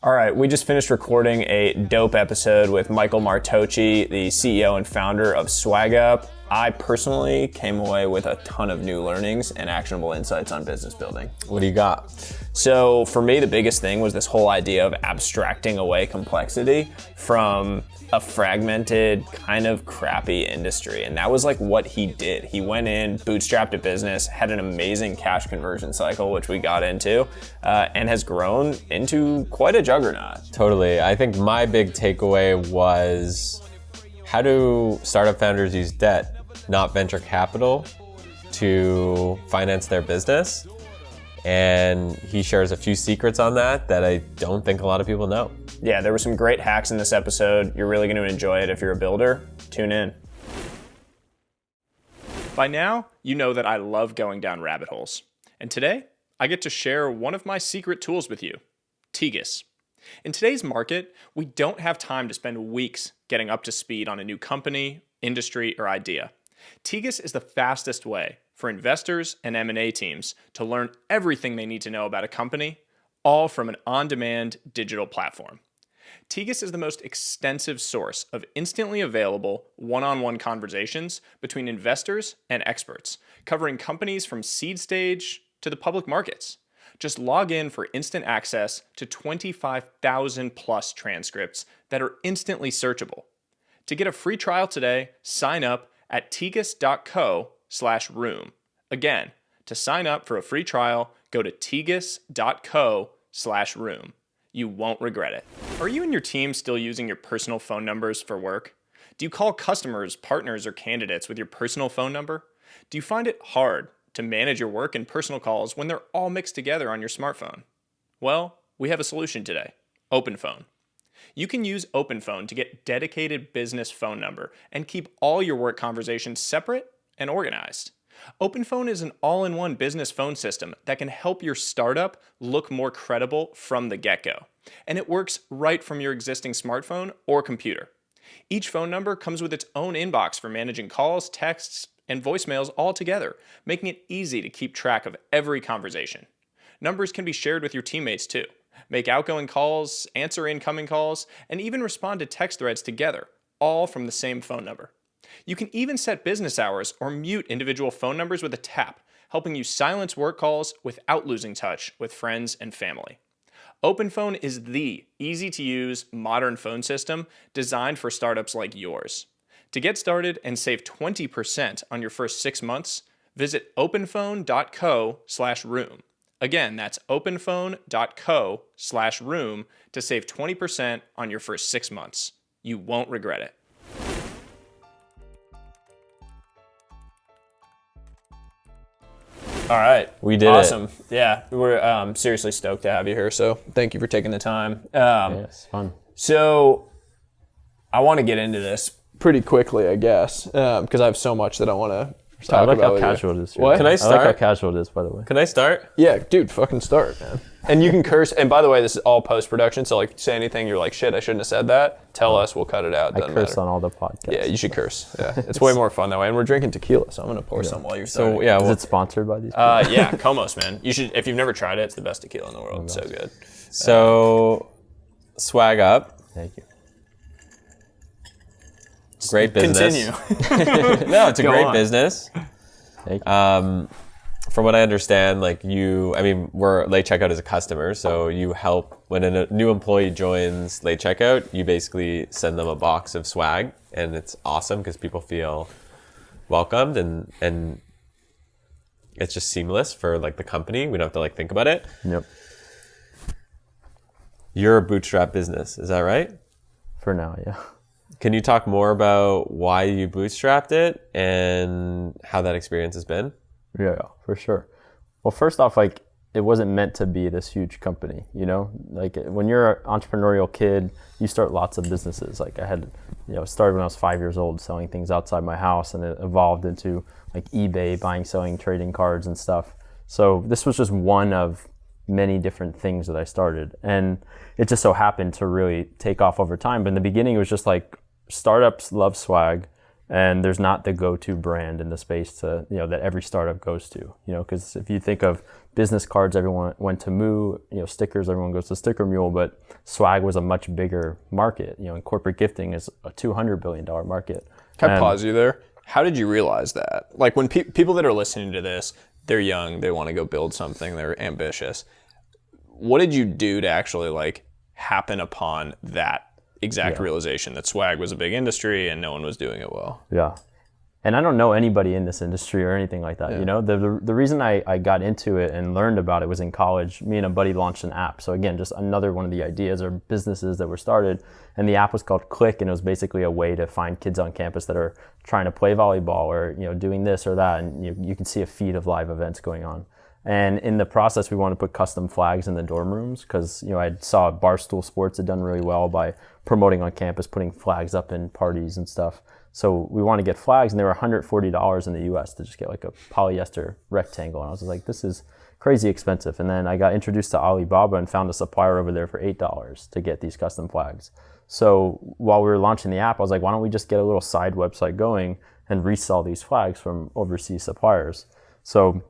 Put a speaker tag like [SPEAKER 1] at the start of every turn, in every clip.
[SPEAKER 1] All right, we just finished recording a dope episode with Michael Martocci, the CEO and founder of SwagUp. I personally came away with a ton of new learnings and actionable insights on business building.
[SPEAKER 2] What do you got?
[SPEAKER 1] So for me, the biggest thing was this whole idea of abstracting away complexity from a fragmented, kind of crappy industry. And that was like what he did. He went in, bootstrapped a business, had an amazing cash conversion cycle, which we got into, and has grown into quite a juggernaut.
[SPEAKER 2] Totally. I think my big takeaway was, how do startup founders use debt, not venture capital, to finance their business? And he shares a few secrets on that I don't think a lot of people know.
[SPEAKER 1] Yeah, there were some great hacks in this episode. You're really going to enjoy it if you're a builder. Tune in.
[SPEAKER 3] By now, you know that I love going down rabbit holes. And today, I get to share one of my secret tools with you, Tegus. In today's market, we don't have time to spend weeks getting up to speed on a new company, industry, or idea. Tegus is the fastest way for investors and M&A teams to learn everything they need to know about a company, all from an on-demand digital platform. Tegus is the most extensive source of instantly available one-on-one conversations between investors and experts, covering companies from seed stage to the public markets. Just log in for instant access to 25,000 plus transcripts that are instantly searchable. To get a free trial today, sign up at tegus.co/room. Again, to sign up for a free trial, go to tegus.co/room. You won't regret it. Are you and your team still using your personal phone numbers for work? Do you call customers, partners, or candidates with your personal phone number? Do you find it hard to manage your work and personal calls when they're all mixed together on your smartphone? Well, we have a solution today, OpenPhone. You can use OpenPhone to get dedicated business phone number and keep all your work conversations separate and organized. OpenPhone is an all-in-one business phone system that can help your startup look more credible from the get-go. And it works right from your existing smartphone or computer. Each phone number comes with its own inbox for managing calls, texts, and voicemails all together, making it easy to keep track of every conversation. Numbers can be shared with your teammates too. Make outgoing calls, answer incoming calls, and even respond to text threads together, all from the same phone number. You can even set business hours or mute individual phone numbers with a tap, helping you silence work calls without losing touch with friends and family. OpenPhone is the easy-to-use modern phone system designed for startups like yours. To get started and save 20% on your first 6 months, visit openphone.co/room. Again, that's openphone.co/room to save 20% on your first 6 months. You won't regret it.
[SPEAKER 1] All right.
[SPEAKER 2] We did
[SPEAKER 1] awesome. Yeah, we're seriously stoked to have you here, so thank you for taking the time.
[SPEAKER 2] Yes, fun.
[SPEAKER 1] So I want to get into this pretty quickly, I guess, because I have so much that I want to talk about.
[SPEAKER 4] I like how casual it is.
[SPEAKER 1] What?
[SPEAKER 2] Can I
[SPEAKER 4] I
[SPEAKER 2] start?
[SPEAKER 4] like how casual it is, by the way.
[SPEAKER 2] Can I start?
[SPEAKER 1] Yeah, dude, fucking start, man. And you can curse. And by the way, this is all post-production, so like say anything you're like, shit, I shouldn't have said that. Tell us, we'll cut it out.
[SPEAKER 4] I
[SPEAKER 1] Doesn't
[SPEAKER 4] curse
[SPEAKER 1] matter.
[SPEAKER 4] on all the podcasts.
[SPEAKER 1] Yeah, you should curse. Yeah, it's way more fun that way. And we're drinking tequila, so I'm gonna pour some while you're starting.
[SPEAKER 2] So yeah,
[SPEAKER 4] Is
[SPEAKER 2] well,
[SPEAKER 4] it sponsored by these people?
[SPEAKER 1] Yeah, Comos, man. You should, if you've never tried it, it's the best tequila in the world. It's so good.
[SPEAKER 2] so SwagUp,
[SPEAKER 4] Thank you.
[SPEAKER 2] great business.
[SPEAKER 1] Continue.
[SPEAKER 2] No, it's a
[SPEAKER 1] Go
[SPEAKER 2] great
[SPEAKER 1] on.
[SPEAKER 2] business.
[SPEAKER 4] Thank you.
[SPEAKER 2] From what I understand, we're late checkout as a customer, so you help when a new employee joins late checkout, you basically send them a box of swag, and it's awesome because people feel welcomed and it's just seamless for like the company. We don't have to like think about it.
[SPEAKER 4] Yep.
[SPEAKER 2] You're a bootstrap business, is that right?
[SPEAKER 4] For now, yeah.
[SPEAKER 2] Can you talk more about why you bootstrapped it and how that experience has been?
[SPEAKER 4] Yeah, for sure. Well, first off, like, it wasn't meant to be this huge company, you know? Like, when you're an entrepreneurial kid, you start lots of businesses. Like, I had, started when I was 5 years old selling things outside my house, and it evolved into, like, eBay, buying, selling, trading cards and stuff. So this was just one of many different things that I started. And it just so happened to really take off over time. But in the beginning, it was just like, startups love swag. And there's not the go-to brand in the space to, that every startup goes to, because if you think of business cards, everyone went to Moo, stickers, everyone goes to Sticker Mule, but swag was a much bigger market, and corporate gifting is a $200 billion market.
[SPEAKER 3] Can I pause you there? How did you realize that? Like when people that are listening to this, they're young, they want to go build something, they're ambitious. What did you do to actually like happen upon that exact realization that swag was a big industry and no one was doing it well?
[SPEAKER 4] Yeah. And I don't know anybody in this industry or anything like that. The reason I got into it and learned about it was in college. Me and a buddy launched an app. So again, just another one of the ideas or businesses that were started. And the app was called Click, and it was basically a way to find kids on campus that are trying to play volleyball or doing this or that. And you can see a feed of live events going on. And in the process, we wanted to put custom flags in the dorm rooms because I saw Barstool Sports had done really well by promoting on campus, putting flags up in parties and stuff. So we want to get flags, and they were $140 in the US to just get like a polyester rectangle. And I was like, this is crazy expensive. And then I got introduced to Alibaba and found a supplier over there for $8 to get these custom flags. So while we were launching the app, I was like, why don't we just get a little side website going and resell these flags from overseas suppliers? So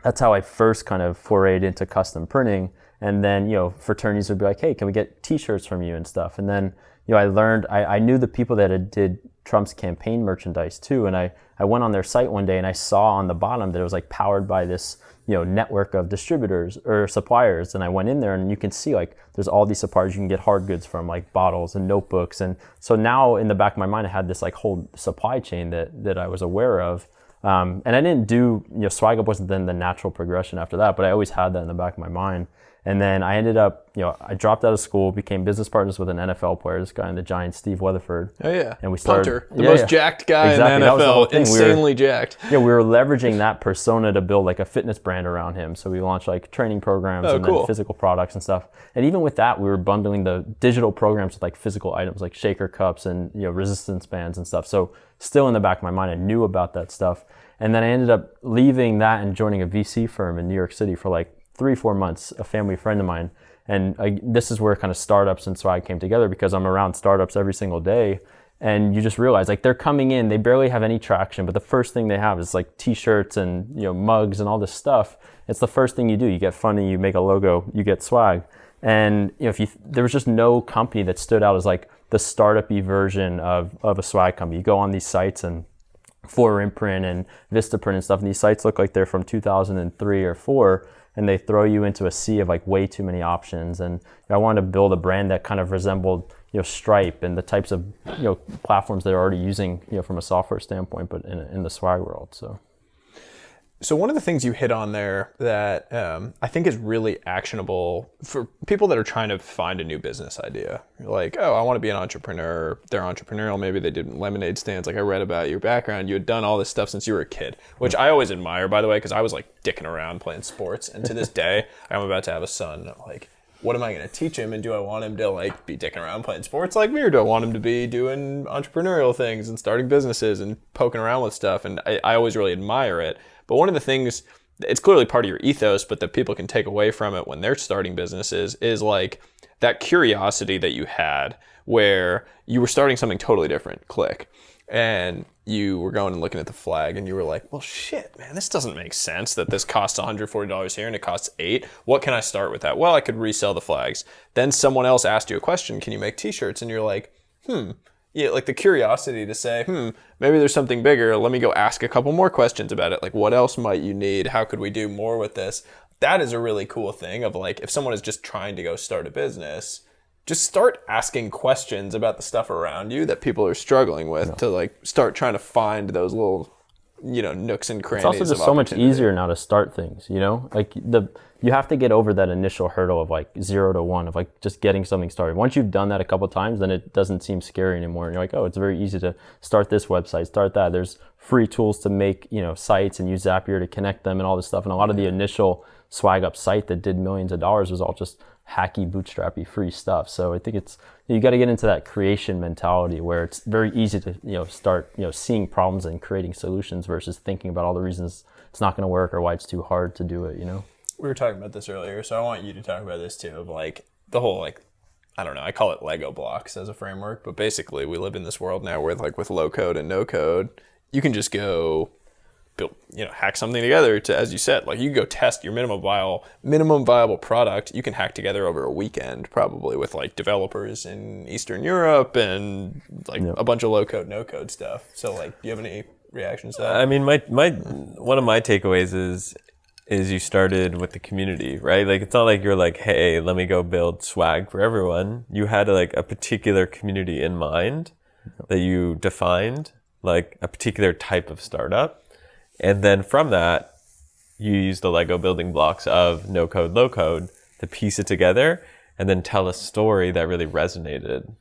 [SPEAKER 4] that's how I first kind of forayed into custom printing. And then, fraternities would be like, hey, can we get t-shirts from you and stuff? And then, I learned, I knew the people that did Trump's campaign merchandise too. And I went on their site one day and I saw on the bottom that it was like powered by this, network of distributors or suppliers. And I went in there and you can see like there's all these suppliers you can get hard goods from, like bottles and notebooks. And so now in the back of my mind, I had this like whole supply chain that I was aware of. And I didn't do, SwagUp wasn't then the natural progression after that, but I always had that in the back of my mind. And then I ended up, I dropped out of school, became business partners with an NFL player, this guy in the Giants, Steve Weatherford.
[SPEAKER 3] Oh yeah,
[SPEAKER 4] and we started,
[SPEAKER 3] punter, the most jacked guy in the NFL, insanely jacked.
[SPEAKER 4] Yeah, we were leveraging that persona to build like a fitness brand around him. So we launched like training programs and then physical products and stuff. And even with that, we were bundling the digital programs with like physical items like shaker cups and resistance bands and stuff. So still in the back of my mind, I knew about that stuff. And then I ended up leaving that and joining a VC firm in New York City for like 3-4 months, a family friend of mine. And this is where kind of startups and Swag came together because I'm around startups every single day. And you just realize like they're coming in, they barely have any traction, but the first thing they have is like t-shirts and mugs and all this stuff. It's the first thing you do. You get funding, you make a logo, you get swag. And there was just no company that stood out as like the startup-y version of a swag company. You go on these sites and For Imprint and Vistaprint and stuff, and these sites look like they're from 2003 or 4, and they throw you into a sea of like way too many options. And I wanted to build a brand that kind of resembled Stripe and the types of platforms they're already using from a software standpoint, but in the swag world.
[SPEAKER 3] So one of the things you hit on there that I think is really actionable for people that are trying to find a new business idea. You're like, oh, I want to be an entrepreneur. They're entrepreneurial. Maybe they did lemonade stands. Like I read about your background. You had done all this stuff since you were a kid, which I always admire, by the way, because I was like dicking around playing sports. And to this day, I'm about to have a son. I'm like, what am I going to teach him? And do I want him to like be dicking around playing sports like me? Or do I want him to be doing entrepreneurial things and starting businesses and poking around with stuff? And I always really admire it. But one of the things, it's clearly part of your ethos, but that people can take away from it when they're starting businesses is like that curiosity that you had where you were starting something totally different, Click. And you were going and looking at the flag and you were like, well, shit, man, this doesn't make sense that this costs $140 here and it costs $8. What can I start with that? Well, I could resell the flags. Then someone else asked you a question, can you make t-shirts? And you're like, yeah, like the curiosity to say, maybe there's something bigger. Let me go ask a couple more questions about it. Like, what else might you need? How could we do more with this? That is a really cool thing of like, if someone is just trying to go start a business, just start asking questions about the stuff around you that people are struggling with to like start trying to find those little, nooks and crannies.
[SPEAKER 4] It's also just so much easier now to start things, like you have to get over that initial hurdle of like 0 to 1 of like just getting something started. Once you've done that a couple of times, then it doesn't seem scary anymore. And you're like, oh, it's very easy to start this website, start that. There's free tools to make, sites and use Zapier to connect them and all this stuff. And a lot of the initial SwagUp site that did millions of dollars was all just hacky, bootstrappy, free stuff. So I think you got to get into that creation mentality where it's very easy to, start, seeing problems and creating solutions versus thinking about all the reasons it's not going to work or why it's too hard to do it,
[SPEAKER 3] We were talking about this earlier, so I want you to talk about this too, of like the whole like, I don't know, I call it Lego blocks as a framework, but basically we live in this world now where like with low code and no code, you can just go
[SPEAKER 1] build, hack something together to, as you said, like you can go test your minimum viable product. You can hack together over a weekend, probably with like developers in Eastern Europe and like a bunch of low code, no code stuff. So like, do you have any reactions to that?
[SPEAKER 2] I mean, my one of my takeaways is you started with the community, right? Like, it's not like you're like, hey, let me go build swag for everyone. You had like a particular community in mind that you defined, like a particular type of startup. And then from that, you use the Lego building blocks of no code, low code to piece it together and then tell a story that really resonated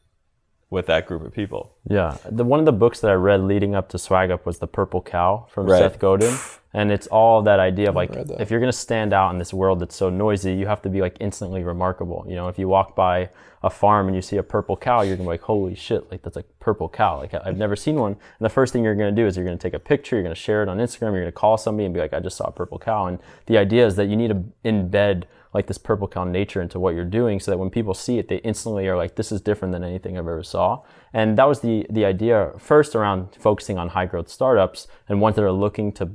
[SPEAKER 2] with that group of people.
[SPEAKER 4] Yeah. One of the books that I read leading up to SwagUp was The Purple Cow from Seth Godin. And it's all that idea of like, if you're going to stand out in this world that's so noisy, you have to be like instantly remarkable. If you walk by a farm and you see a purple cow, you're going to be like, holy shit, like that's like purple cow. Like I've never seen one. And the first thing you're going to do is you're going to take a picture, you're going to share it on Instagram, you're going to call somebody and be like, I just saw a purple cow. And the idea is that you need to embed like this purple cow nature into what you're doing so that when people see it, they instantly are like, this is different than anything I've ever saw. And that was the idea first around focusing on high growth startups and ones that are looking to,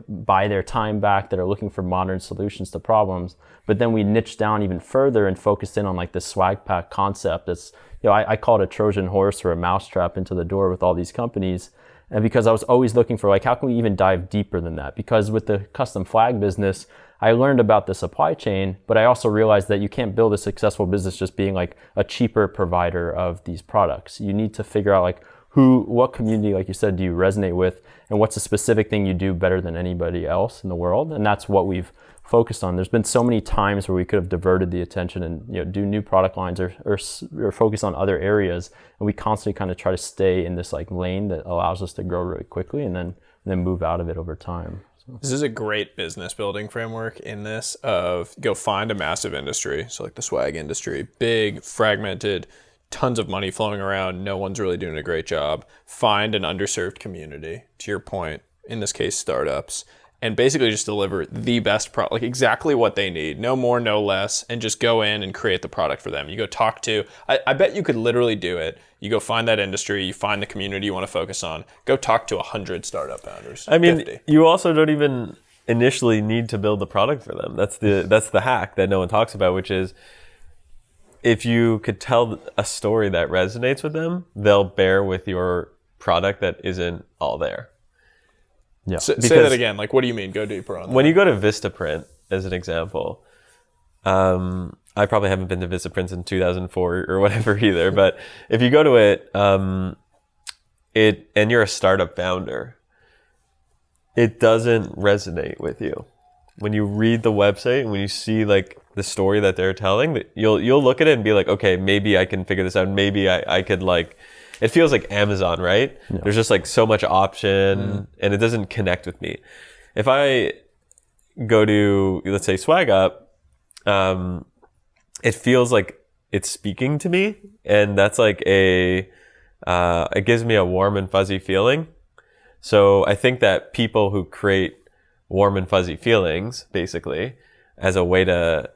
[SPEAKER 4] buy their time back, that are looking for modern solutions to problems. But then we niched down even further and focused in on like this swag pack concept. That's, I call it a Trojan horse or a mousetrap into the door with all these companies. And because I was always looking for like, how can we even dive deeper than that? Because with the custom flag business, I learned about the supply chain, but I also realized that you can't build a successful business just being like a cheaper provider of these products. You need to figure out like what community, like you said, do you resonate with, and what's a specific thing you do better than anybody else in the world. And that's what we've focused on. There's been so many times where we could have diverted the attention and do new product lines or focus on other areas, and we constantly kind of try to stay in this like lane that allows us to grow really quickly and then move out of it over time.
[SPEAKER 1] This is a great business building framework in this of go find a massive industry. So like the swag industry, big, fragmented, tons of money flowing around. No one's really doing a great job. Find an underserved community, to your point, in this case, startups, and basically just deliver the best product, like exactly what they need, no more, no less, and just go in and create the product for them. You go talk to, I bet you could literally do it. You go find that industry, you find the community you want to focus on, go talk to 100 startup founders.
[SPEAKER 2] I mean,
[SPEAKER 1] 50.
[SPEAKER 2] You also don't even initially need to build the product for them. That's the hack that no one talks about, which is if you could tell a story that resonates with them, they'll bear with your product that isn't all there.
[SPEAKER 4] Yeah.
[SPEAKER 1] Say that again. Like, what do you mean? Go deeper on that.
[SPEAKER 2] When you go to Vistaprint, as an example, I probably haven't been to Vistaprint in 2004 or whatever either, but if you go to it, and you're a startup founder, it doesn't resonate with you. When you read the website and when you see like the story that they're telling, you'll look at it and be like, okay, maybe I can figure this out. Maybe I could like. It feels like Amazon, right? Yeah. There's just like so much option and it doesn't connect with me. If I go to, let's say, SwagUp, it feels like it's speaking to me, and that's like it gives me a warm and fuzzy feeling. So I think that people who create warm and fuzzy feelings, basically, as a way to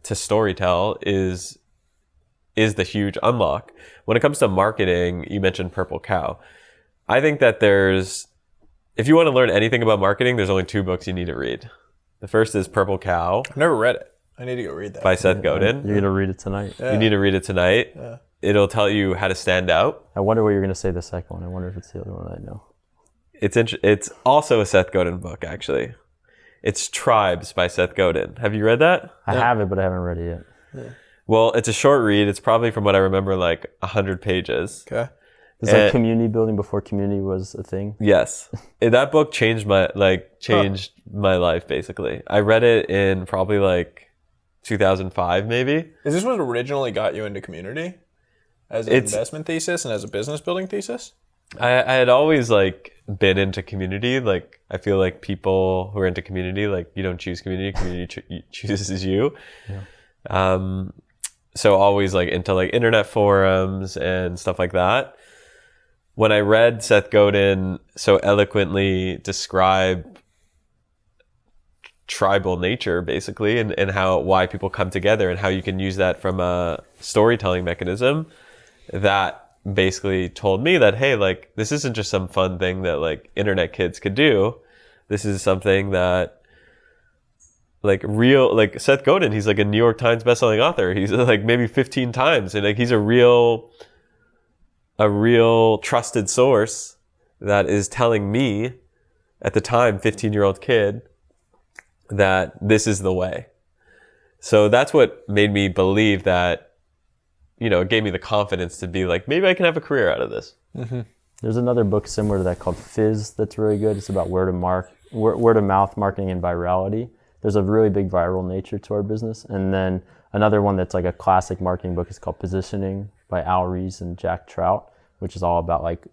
[SPEAKER 2] storytell is the huge unlock. When it comes to marketing, you mentioned Purple Cow. I think that if you want to learn anything about marketing, there's only 2 books you need to read. The first is Purple Cow.
[SPEAKER 1] I've never read it. I need to go read that.
[SPEAKER 2] By Seth Godin.
[SPEAKER 4] You're going to read it tonight.
[SPEAKER 2] Yeah. You need to read it tonight. Yeah. It'll tell you how to stand out.
[SPEAKER 4] I wonder what you're going to say the second one. I wonder if it's the other one that I know.
[SPEAKER 2] It's also a Seth Godin book, actually. It's Tribes by Seth Godin. Have you read that?
[SPEAKER 4] I have it, but I haven't read it yet. Yeah.
[SPEAKER 2] Well, it's a short read. It's probably, from what I remember, like 100 pages.
[SPEAKER 1] Okay.
[SPEAKER 4] It's like community building before community was a thing.
[SPEAKER 2] Yes. That book changed my life, basically. I read it in probably like 2005, maybe.
[SPEAKER 1] Is this what originally got you into community? As an investment thesis and as a business building thesis?
[SPEAKER 2] I had always like been into community. Like, I feel like people who are into community, like, you don't choose community chooses you. Yeah. So always like into like internet forums and stuff like that. When I read Seth Godin so eloquently describe tribal nature, basically, and why people come together and how you can use that from a storytelling mechanism, that basically told me that, hey, like, this isn't just some fun thing that like internet kids could do. this is something that like Seth Godin, he's like a New York Times bestselling author. He's like maybe 15 times, and like he's a real trusted source that is telling me at the time 15-year-old kid that this is the way. So that's what made me believe that, it gave me the confidence to be like, maybe I can have a career out of this.
[SPEAKER 4] Mm-hmm. There's another book similar to that called Fizz that's really good. It's about word of mouth marketing and virality. There's a really big viral nature to our business. And then another one that's like a classic marketing book is called Positioning by Al Ries and Jack Trout, which is all about like,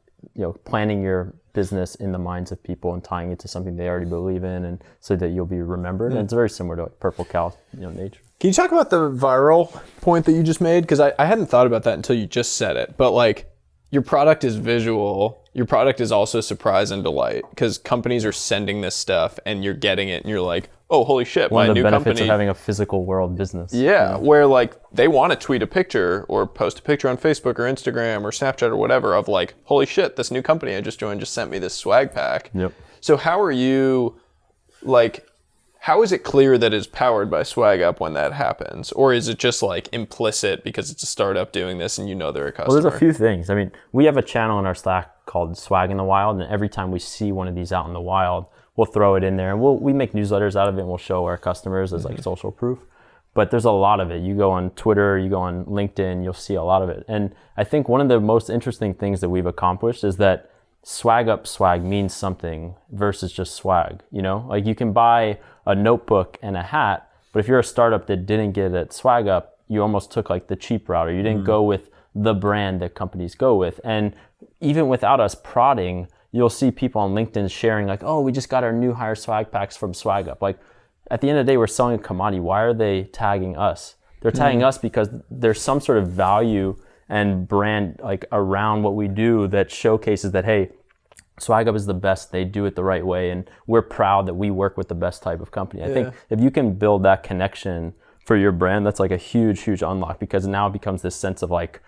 [SPEAKER 4] planning your business in the minds of people and tying it to something they already believe in, and so that you'll be remembered. And it's very similar to like Purple Cow, nature.
[SPEAKER 5] Can you talk about the viral point that you just made? Because I hadn't thought about that until you just said it. But like, your product is visual. Your product is also surprise and delight, because companies are sending this stuff and you're getting it and you're like, oh, holy shit,
[SPEAKER 4] One
[SPEAKER 5] my
[SPEAKER 4] of the
[SPEAKER 5] new
[SPEAKER 4] benefits
[SPEAKER 5] company.
[SPEAKER 4] of having a physical world business.
[SPEAKER 5] Yeah, where like they want to tweet a picture or post a picture on Facebook or Instagram or Snapchat or whatever of like, holy shit, this new company I just joined just sent me this swag pack.
[SPEAKER 4] Yep.
[SPEAKER 5] So how are you, like, how is it clear that it's powered by SwagUp when that happens? Or is it just like implicit because it's a startup doing this and they're a customer?
[SPEAKER 4] Well, there's a few things. I mean, we have a channel in our Slack called Swag in the Wild, and every time we see one of these out in the wild, we'll throw it in there, and we make newsletters out of it, and we'll show our customers as like social proof. But there's a lot of it. You go on Twitter, you go on LinkedIn, you'll see a lot of it. And I think one of the most interesting things that we've accomplished is that SwagUp swag means something versus just swag. Like you can buy a notebook and a hat, but if you're a startup that didn't get it at SwagUp, you almost took like the cheap route, or you didn't go with the brand that companies go with. And even without us prodding, you'll see people on LinkedIn sharing like, oh, we just got our new hire swag packs from SwagUp. Like at the end of the day, we're selling a commodity. Why are they tagging us? They're tagging us because there's some sort of value and brand like around what we do that showcases that, hey, SwagUp is the best. They do it the right way, and we're proud that we work with the best type of company. I think if you can build that connection for your brand, that's like a huge, huge unlock, because now it becomes this sense of like,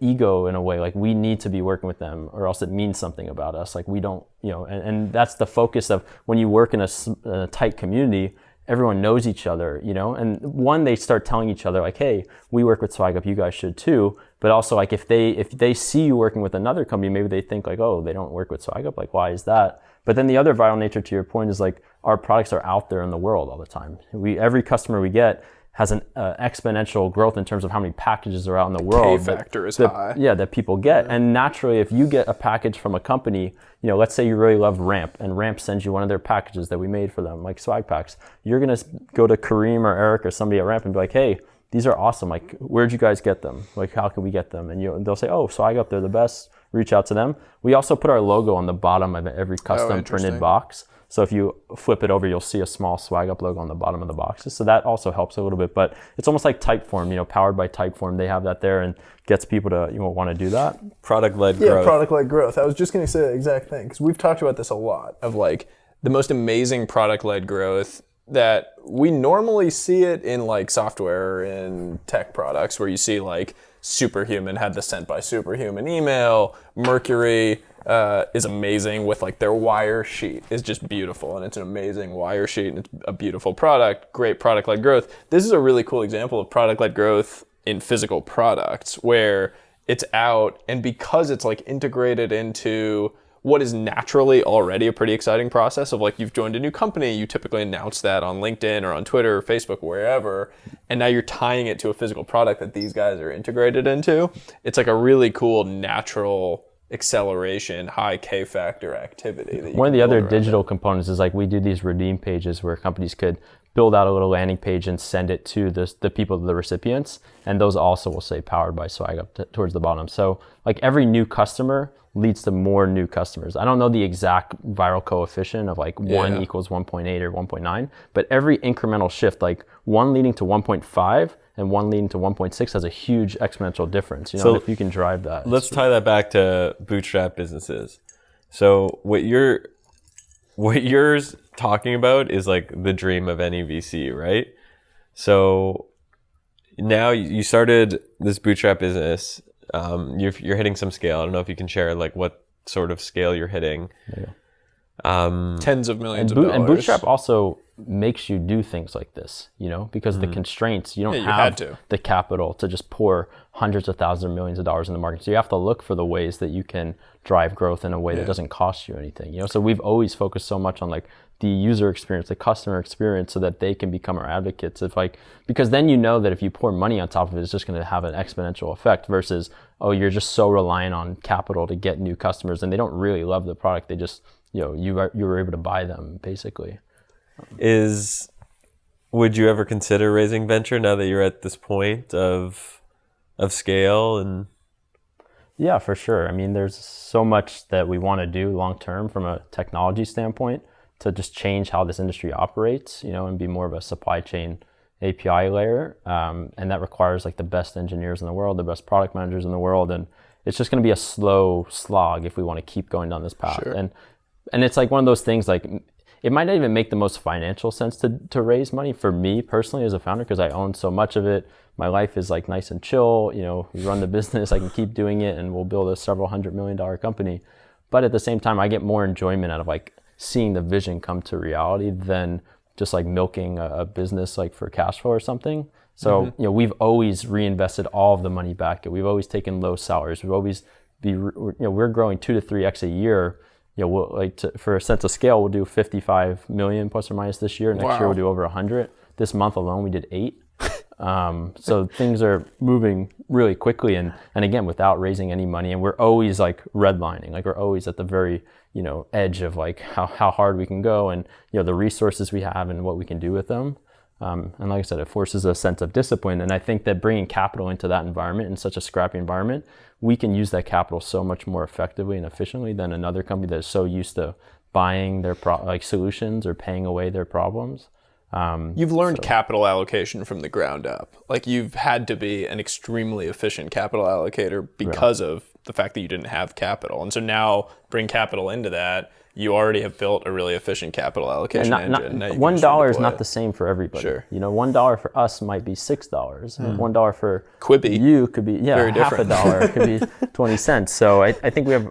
[SPEAKER 4] ego in a way. Like we need to be working with them, or else it means something about us. Like we don't, and that's the focus of when you work in a tight community. Everyone knows each other, and one, they start telling each other like, hey, we work with SwagUp, you guys should too. But also like if they see you working with another company, maybe they think like, oh, they don't work with SwagUp, like why is that? But then the other viral nature to your point is like our products are out there in the world all the time. Every customer we get has an exponential growth in terms of how many packages are out in the world.
[SPEAKER 5] K-factor is high.
[SPEAKER 4] Yeah, that people get. And naturally, if you get a package from a company, let's say you really love Ramp, and Ramp sends you one of their packages that we made for them, like swag packs. You're going to go to Kareem or Eric or somebody at Ramp and be like, hey, these are awesome. Like, where'd you guys get them? Like, how can we get them? And they'll say, oh, SwagUp, they're the best. Reach out to them. We also put our logo on the bottom of every custom printed box. So if you flip it over, you'll see a small SwagUp logo on the bottom of the boxes. So that also helps a little bit. But it's almost like Typeform, powered by Typeform. They have that there and gets people to want to do that.
[SPEAKER 2] Product-led growth.
[SPEAKER 5] Yeah, product-led growth. I was just going to say the exact thing, because we've talked about this a lot, of like the most amazing product-led growth that we normally see it in like software and tech products, where you see like Superhuman had the sent by Superhuman email. Mercury is amazing with like their wire sheet is just beautiful, and it's an amazing wire sheet, and it's a beautiful product. Great product-led growth. This is a really cool example of product-led growth in physical products, where it's out, and because it's like integrated into what is naturally already a pretty exciting process of like, you've joined a new company, you typically announce that on LinkedIn or on Twitter or Facebook, wherever, and now you're tying it to a physical product that these guys are integrated into. It's like a really cool natural acceleration, high K-factor activity.
[SPEAKER 4] One of the other digital components is like we do these redeem pages where companies could build out a little landing page and send it to the people, the recipients, and those also will say powered by SwagUp towards the bottom. So like every new customer leads to more new customers. I don't know the exact viral coefficient of like 1 equals 1.8 or 1.9, but every incremental shift, like 1 leading to 1.5 and 1 leading to 1.6 has a huge exponential difference. So if you can drive that.
[SPEAKER 2] Let's tie that back to bootstrap businesses. So what you're talking about is like the dream of any VC, right? So now you started this bootstrap business. You're hitting some scale. I don't know if you can share like what sort of scale you're hitting.
[SPEAKER 5] Tens of millions of
[SPEAKER 4] And
[SPEAKER 5] dollars.
[SPEAKER 4] Bootstrap also makes you do things like this, because of the constraints. You don't
[SPEAKER 5] you
[SPEAKER 4] have
[SPEAKER 5] had to.
[SPEAKER 4] the capital to just pour hundreds of thousands or millions of dollars in the market. So you have to look for the ways that you can drive growth in a way that doesn't cost you anything. So we've always focused so much on like the user experience, the customer experience, so that they can become our advocates. Because then that if you pour money on top of it, it's just going to have an exponential effect versus, you're just so reliant on capital to get new customers and they don't really love the product. They just, you were able to buy them basically.
[SPEAKER 2] Would you ever consider raising venture now that you're at this point of scale? And
[SPEAKER 4] yeah, for sure. I mean, there's so much that we want to do long term from a technology standpoint to just change how this industry operates, and be more of a supply chain API layer. And that requires like the best engineers in the world, the best product managers in the world. And it's just going to be a slow slog if we want to keep going down this path.
[SPEAKER 5] Sure.
[SPEAKER 4] And it's like one of those things, like it might not even make the most financial sense to raise money for me personally as a founder, because I own so much of it. My life is like nice and chill. We run the business, I can keep doing it, and we'll build a several $100 million company. But at the same time, I get more enjoyment out of like seeing the vision come to reality than just like milking a business like for cash flow or something. So, we've always reinvested all of the money back. We've always taken low salaries. We've always we're growing 2 to 3x a year. We'll for a sense of scale, we'll do 55 million plus or minus this year. Next year we'll do over 100. This month alone, we did 8. So things are moving really quickly, and again, without raising any money. And we're always like redlining, like we're always at the very edge of like how hard we can go, and the resources we have and what we can do with them. And like I said, it forces a sense of discipline. And I think that bringing capital into that environment, in such a scrappy environment, we can use that capital so much more effectively and efficiently than another company that is so used to buying their solutions or paying away their problems.
[SPEAKER 5] You've learned capital allocation from the ground up. Like you've had to be an extremely efficient capital allocator because of the fact that you didn't have capital. And so now bring capital into that, you already have built a really efficient capital allocation engine.
[SPEAKER 4] $1 is not the same for everybody.
[SPEAKER 5] Sure.
[SPEAKER 4] $1 for us might be $6. $1 for
[SPEAKER 5] Quibi.
[SPEAKER 4] You could be
[SPEAKER 5] Very
[SPEAKER 4] half
[SPEAKER 5] different.
[SPEAKER 4] a dollar. It could be 20 cents. So I think we have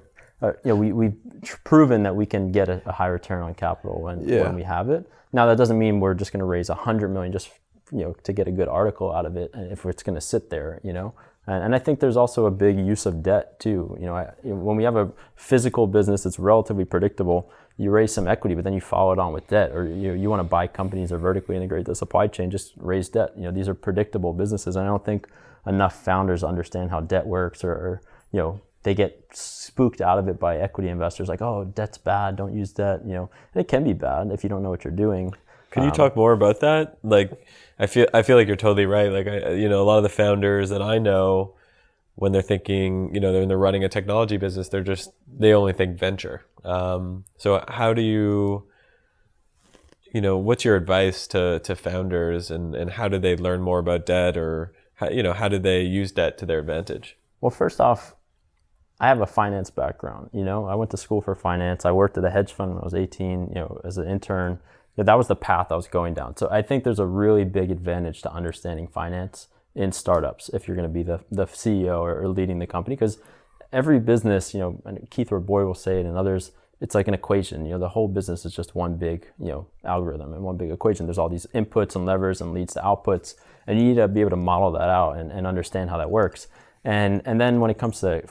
[SPEAKER 4] we've proven that we can get a high return on capital when we have it. Now that doesn't mean we're just going to raise 100 million just to get a good article out of it, and if it's going to sit there, And I think there's also a big use of debt too. When we have a physical business that's relatively predictable, you raise some equity, but then you follow it on with debt, or you want to buy companies or vertically integrate the supply chain, just raise debt. These are predictable businesses, and I don't think enough founders understand how debt works, or they get spooked out of it by equity investors, like, oh, debt's bad, don't use debt. And it can be bad if you don't know what you're doing.
[SPEAKER 2] Can you talk more about that? Like, I feel like you're totally right. Like, a lot of the founders that I know, when they're thinking, when they're running a technology business, they only think venture. So how do you, what's your advice to founders, and how do they learn more about debt, or how do they use debt to their advantage?
[SPEAKER 4] Well, first off, I have a finance background. I went to school for finance. I worked at a hedge fund when I was 18, as an intern. That was the path I was going down. So I think there's a really big advantage to understanding finance in startups if you're going to be the CEO or leading the company, because every business, and Keith or Boy will say it, and others, it's like an equation. The whole business is just one big, algorithm and one big equation. There's all these inputs and levers and leads to outputs, and you need to be able to model that out and understand how that works. And then when it comes to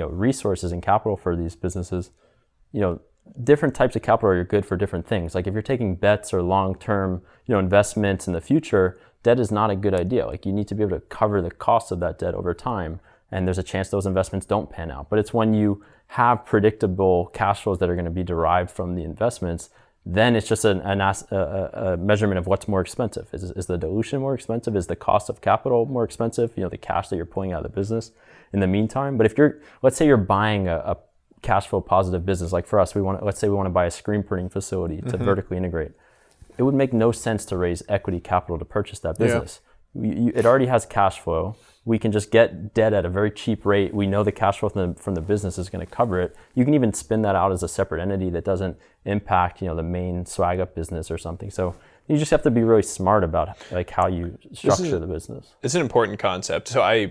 [SPEAKER 4] resources and capital for these businesses, different types of capital are good for different things. Like if you're taking bets or long-term investments in the future, debt is not a good idea. Like you need to be able to cover the cost of that debt over time, and there's a chance those investments don't pan out. But it's when you have predictable cash flows that are going to be derived from the investments, then it's just a measurement of what's more expensive. Is the dilution more expensive? Is the cost of capital more expensive? The cash that you're pulling out of the business in the meantime. But if let's say you're buying a cash flow positive business, like for us, let's say we want to buy a screen printing facility to vertically integrate. It would make no sense to raise equity capital to purchase that business. It already has cash flow. We can just get debt at a very cheap rate. We know the cash flow from the business is going to cover it. You can even spin that out as a separate entity that doesn't impact, the main SwagUp business or something. So you just have to be really smart about like how you structure the business.
[SPEAKER 5] It's an important concept. So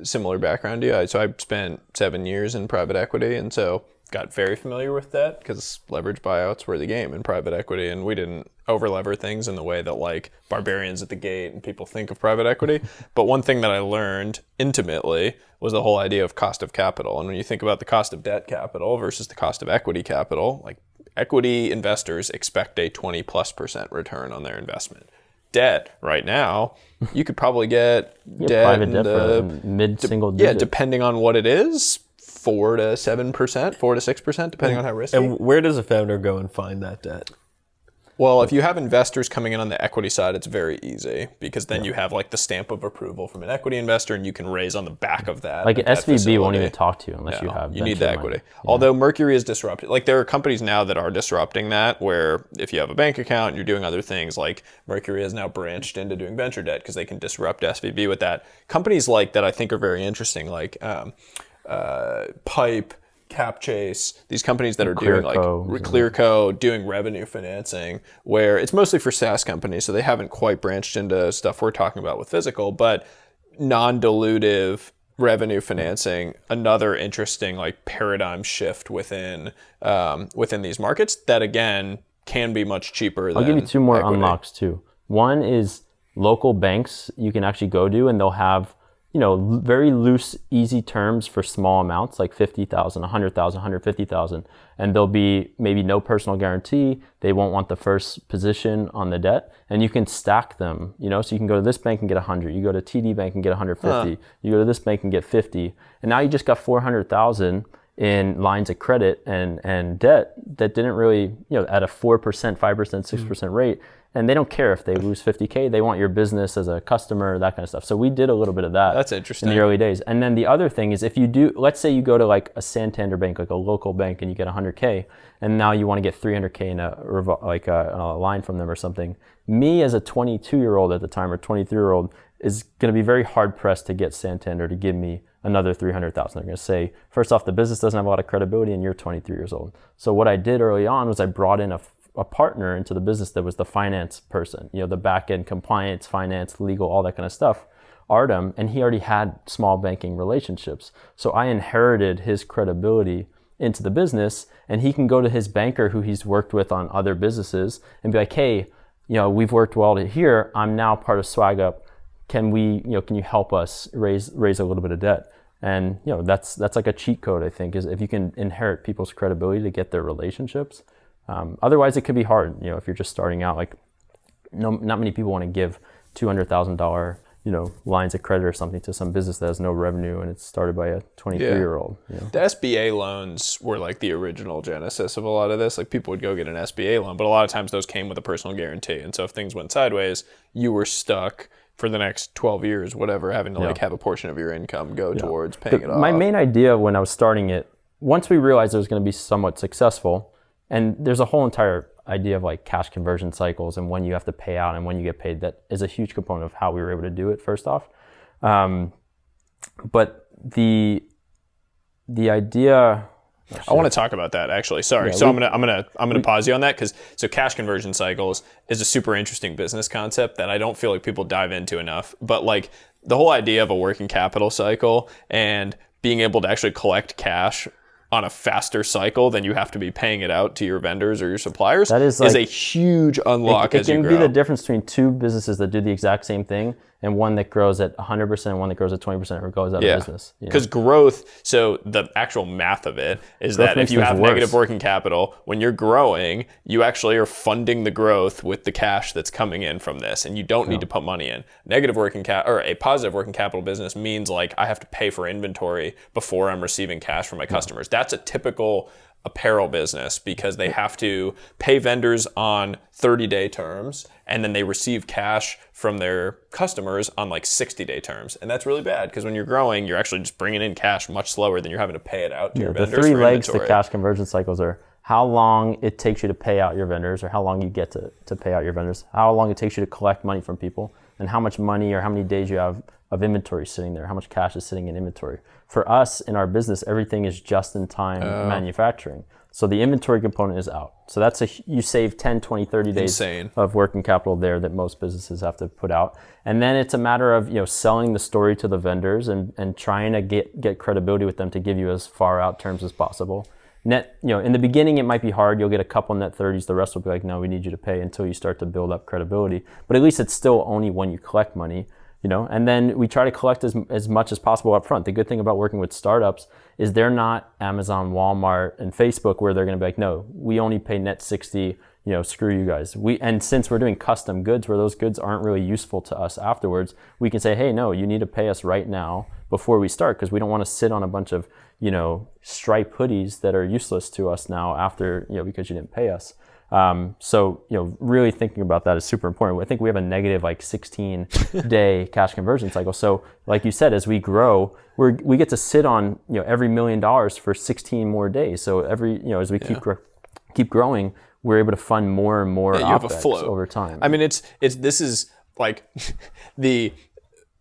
[SPEAKER 5] similar background to you. So I spent 7 years in private equity, and so got very familiar with that because leverage buyouts were the game in private equity, and we didn't over-lever things in the way that like barbarians at the gate and people think of private equity. But one thing that I learned intimately was the whole idea of cost of capital. And when you think about the cost of debt capital versus the cost of equity capital, like equity investors expect a 20+% return on their investment. Debt right now, you could probably get debt
[SPEAKER 4] private debt for mid-single digit.
[SPEAKER 5] Yeah, depending on what it is, 4 to 7%, 4 to 6%, depending on how risky.
[SPEAKER 2] And where does a founder go and find that debt?
[SPEAKER 5] Well, if you have investors coming in on the equity side, it's very easy because then you have like the stamp of approval from an equity investor, and you can raise on the back of that.
[SPEAKER 4] Like an
[SPEAKER 5] that
[SPEAKER 4] SVB
[SPEAKER 5] facility.
[SPEAKER 4] won't even talk to you unless you have.
[SPEAKER 5] You need
[SPEAKER 4] venture
[SPEAKER 5] the
[SPEAKER 4] money.
[SPEAKER 5] equity. Although Mercury is disrupted. Like there are companies now that are disrupting that, where if you have a bank account and you're doing other things, like Mercury has now branched into doing venture debt because they can disrupt SVB with that. Companies like that I think are very interesting, like Pipe, CapChase, these companies that are doing like Clearco, doing revenue financing, where it's mostly for SaaS companies, so they haven't quite branched into stuff we're talking about with physical, but non-dilutive revenue financing, another interesting like paradigm shift within these markets that again can be much cheaper than
[SPEAKER 4] I'll give you two more
[SPEAKER 5] equity.
[SPEAKER 4] unlocks too. One is local banks you can actually go to, and they'll have very loose, easy terms for small amounts like 50,000, 100,000, 150,000, and there'll be maybe no personal guarantee. They won't want the first position on the debt, and you can stack them. So you can go to this bank and get 100. You go to TD Bank and get 150. You go to this bank and get 50, and now you just got 400,000 in lines of credit and debt that didn't really, at a 4%, 5%, 6% rate. And they don't care if they lose 50K. They want your business as a customer, that kind of stuff. So we did a little bit of that.
[SPEAKER 5] That's interesting.
[SPEAKER 4] In the early days. And then the other thing is if you do, let's say you go to like a Santander bank, like a local bank, and you get 100K, and now you want to get 300K in a line from them or something. Me as a 22-year-old at the time or 23-year-old is going to be very hard pressed to get Santander to give me another 300,000. They're going to say, first off, the business doesn't have a lot of credibility and you're 23 years old. So what I did early on was I brought in a partner into the business that was the finance person, the back end compliance, finance, legal, all that kind of stuff, Artem, and he already had small banking relationships. So I inherited his credibility into the business, and he can go to his banker who he's worked with on other businesses and be like, hey, we've worked well here. I'm now part of SwagUp. Can you help us raise a little bit of debt? And that's like a cheat code, I think, is if you can inherit people's credibility to get their relationships. Otherwise, it could be hard. If you're just starting out, like not many people want to give $200,000, lines of credit or something to some business that has no revenue and it's started by a 23-year-old.
[SPEAKER 5] The SBA loans were like the original genesis of a lot of this. Like people would go get an SBA loan, but a lot of times those came with a personal guarantee. And so if things went sideways, you were stuck for the next 12 years, whatever, having to like have a portion of your income go towards paying it off.
[SPEAKER 4] My main idea when I was starting it, once we realized it was going to be somewhat successful, and there's a whole entire idea of like cash conversion cycles and when you have to pay out and when you get paid. That is a huge component of how we were able to do it, first off. But the idea...
[SPEAKER 5] I want to talk about that actually. Sorry. I'm gonna pause you on that because cash conversion cycles is a super interesting business concept that I don't feel like people dive into enough. But like the whole idea of a working capital cycle and being able to actually collect cash on a faster cycle than you have to be paying it out to your vendors or your suppliers is a huge unlock as you grow.
[SPEAKER 4] It can be the difference between two businesses that do the exact same thing and one that grows at 100% and one that grows at 20% or goes out of business.
[SPEAKER 5] Because growth, so the actual math of it is that if you have negative working capital, when you're growing, you actually are funding the growth with the cash that's coming in from this, and you don't need to put money in. Negative working cap or a positive working capital business means like I have to pay for inventory before I'm receiving cash from my customers. That's a typical apparel business because they have to pay vendors on 30-day terms and then they receive cash from their customers on like 60-day terms. And that's really bad because when you're growing, you're actually just bringing in cash much slower than you're having to pay it out to your vendors.
[SPEAKER 4] The three legs to cash conversion cycles are how long it takes you to pay out your vendors or how long you get to pay out your vendors, how long it takes you to collect money from people, and how much money or how many days you have of inventory sitting there, how much cash is sitting in inventory. For us in our business, everything is just-in-time manufacturing. So the inventory component is out. So that's you save 10, 20, 30 days of working capital there that most businesses have to put out. And then it's a matter of selling the story to the vendors and trying to get credibility with them to give you as far out terms as possible. net, in the beginning, it might be hard. You'll get a couple net 30s. The rest will be like, no, we need you to pay until you start to build up credibility. But at least it's still only when you collect money, and then we try to collect as much as possible up front. The good thing about working with startups is they're not Amazon, Walmart, and Facebook where they're going to be like, no, we only pay net 60, screw you guys. And since we're doing custom goods where those goods aren't really useful to us afterwards, we can say, hey, no, you need to pay us right now before we start, because we don't want to sit on a bunch of, Stripe hoodies that are useless to us now after, because you didn't pay us. So, really thinking about that is super important. I think we have a negative 16-day cash conversion cycle. So like you said, as we grow, we get to sit on, every $1 million for 16 more days. So as we keep growing, we're able to fund more and more
[SPEAKER 5] you have a
[SPEAKER 4] OpEx
[SPEAKER 5] float
[SPEAKER 4] over time.
[SPEAKER 5] I mean, this is like the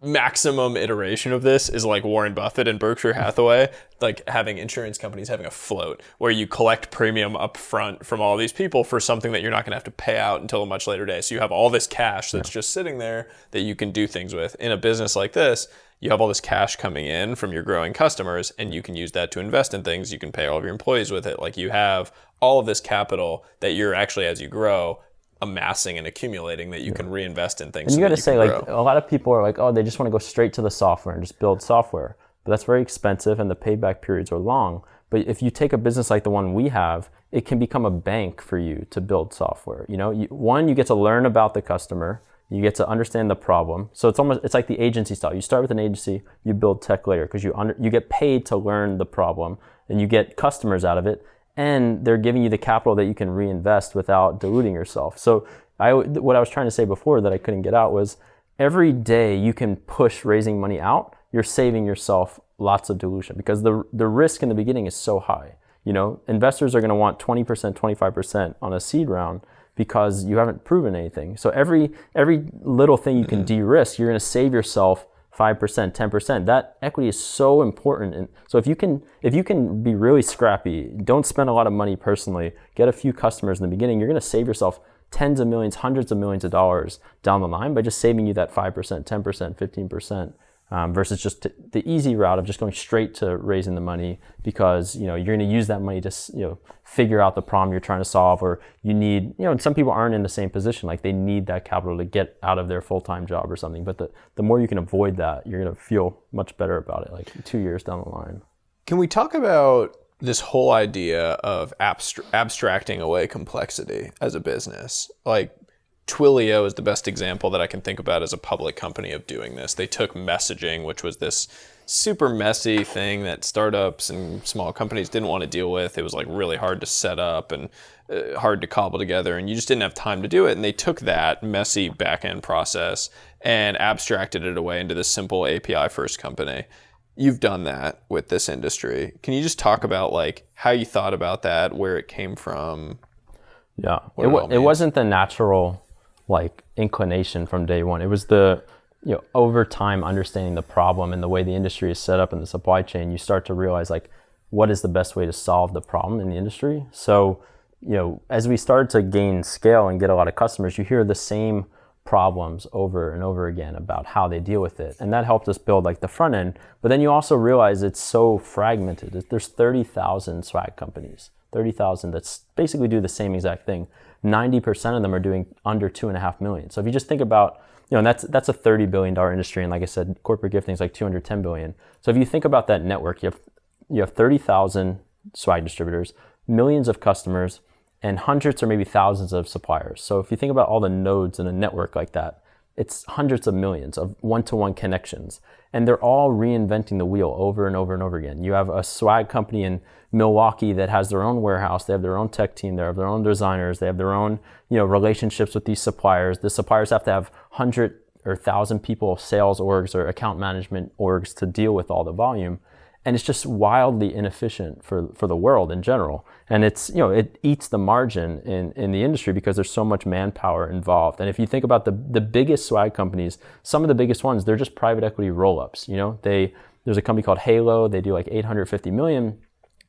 [SPEAKER 5] maximum iteration of this is like Warren Buffett and Berkshire Hathaway, like having insurance companies having a float where you collect premium up front from all these people for something that you're not going to have to pay out until a much later day. So you have all this cash that's just sitting there that you can do things with. In a business like this, you have all this cash coming in from your growing customers, and you can use that to invest in things. You can pay all of your employees with it. Like, you have all of this capital that you're actually, as you grow, amassing and accumulating, that you can reinvest in things.
[SPEAKER 4] And you got to say, like,
[SPEAKER 5] grow.
[SPEAKER 4] a lot of people are like, oh, they just want to go straight to the software and just build software. But that's very expensive, and the payback periods are long. But if you take a business like the one we have, it can become a bank for you to build software. You get to learn about the customer. You get to understand the problem. So it's like the agency style. You start with an agency, you build tech later, because you get paid to learn the problem, and you get customers out of it. And they're giving you the capital that you can reinvest without diluting yourself. So what I was trying to say before that I couldn't get out was, every day you can push raising money out, you're saving yourself lots of dilution, because the risk in the beginning is so high. Investors are going to want 20%, 25% on a seed round because you haven't proven anything. So every little thing you can de-risk, you're going to save yourself 5%, 10%. That equity is so important. And so if you can be really scrappy, don't spend a lot of money personally, get a few customers in the beginning, you're going to save yourself tens of millions, hundreds of millions of dollars down the line by just saving you that 5%, 10%, 15%. Versus just the easy route of just going straight to raising the money, because you're going to use that money to figure out the problem you're trying to solve, or you need, and some people aren't in the same position, like they need that capital to get out of their full-time job or something. But the more you can avoid that, you're going to feel much better about it, like 2 years down the line.
[SPEAKER 5] Can we talk about this whole idea of abstracting away complexity as a business? Like, Twilio is the best example that I can think about as a public company of doing this. They took messaging, which was this super messy thing that startups and small companies didn't want to deal with. It was like really hard to set up and hard to cobble together, and you just didn't have time to do it. And they took that messy back-end process and abstracted it away into this simple API first company. You've done that with this industry. Can you just talk about like how you thought about that, where it came from?
[SPEAKER 4] Yeah, it wasn't the natural inclination from day one. It was the over time understanding the problem and the way the industry is set up in the supply chain, you start to realize what is the best way to solve the problem in the industry. So as we started to gain scale and get a lot of customers, you hear the same problems over and over again about how they deal with it, and that helped us build the front end. But then you also realize it's so fragmented. There's 30,000 swag companies, 30,000 that basically do the same exact thing. 90% of them are doing under 2.5 million. So if you just think about, and that's a $30 billion industry, and like I said, corporate gifting is like $210 billion. So if you think about that network, you have 30,000 swag distributors, millions of customers, and hundreds or maybe thousands of suppliers. So if you think about all the nodes in a network like that, it's hundreds of millions of one-to-one connections, and they're all reinventing the wheel over and over and over again. You have a swag company in Milwaukee that has their own warehouse, they have their own tech team, they have their own designers, they have their own relationships with these suppliers. The suppliers have to have 100 or 1,000 people, sales orgs or account management orgs to deal with all the volume. And it's just wildly inefficient for the world in general. And it's, it eats the margin in the industry because there's so much manpower involved. And if you think about the biggest swag companies, some of the biggest ones, they're just private equity roll-ups. There's a company called Halo, they do like 850 million,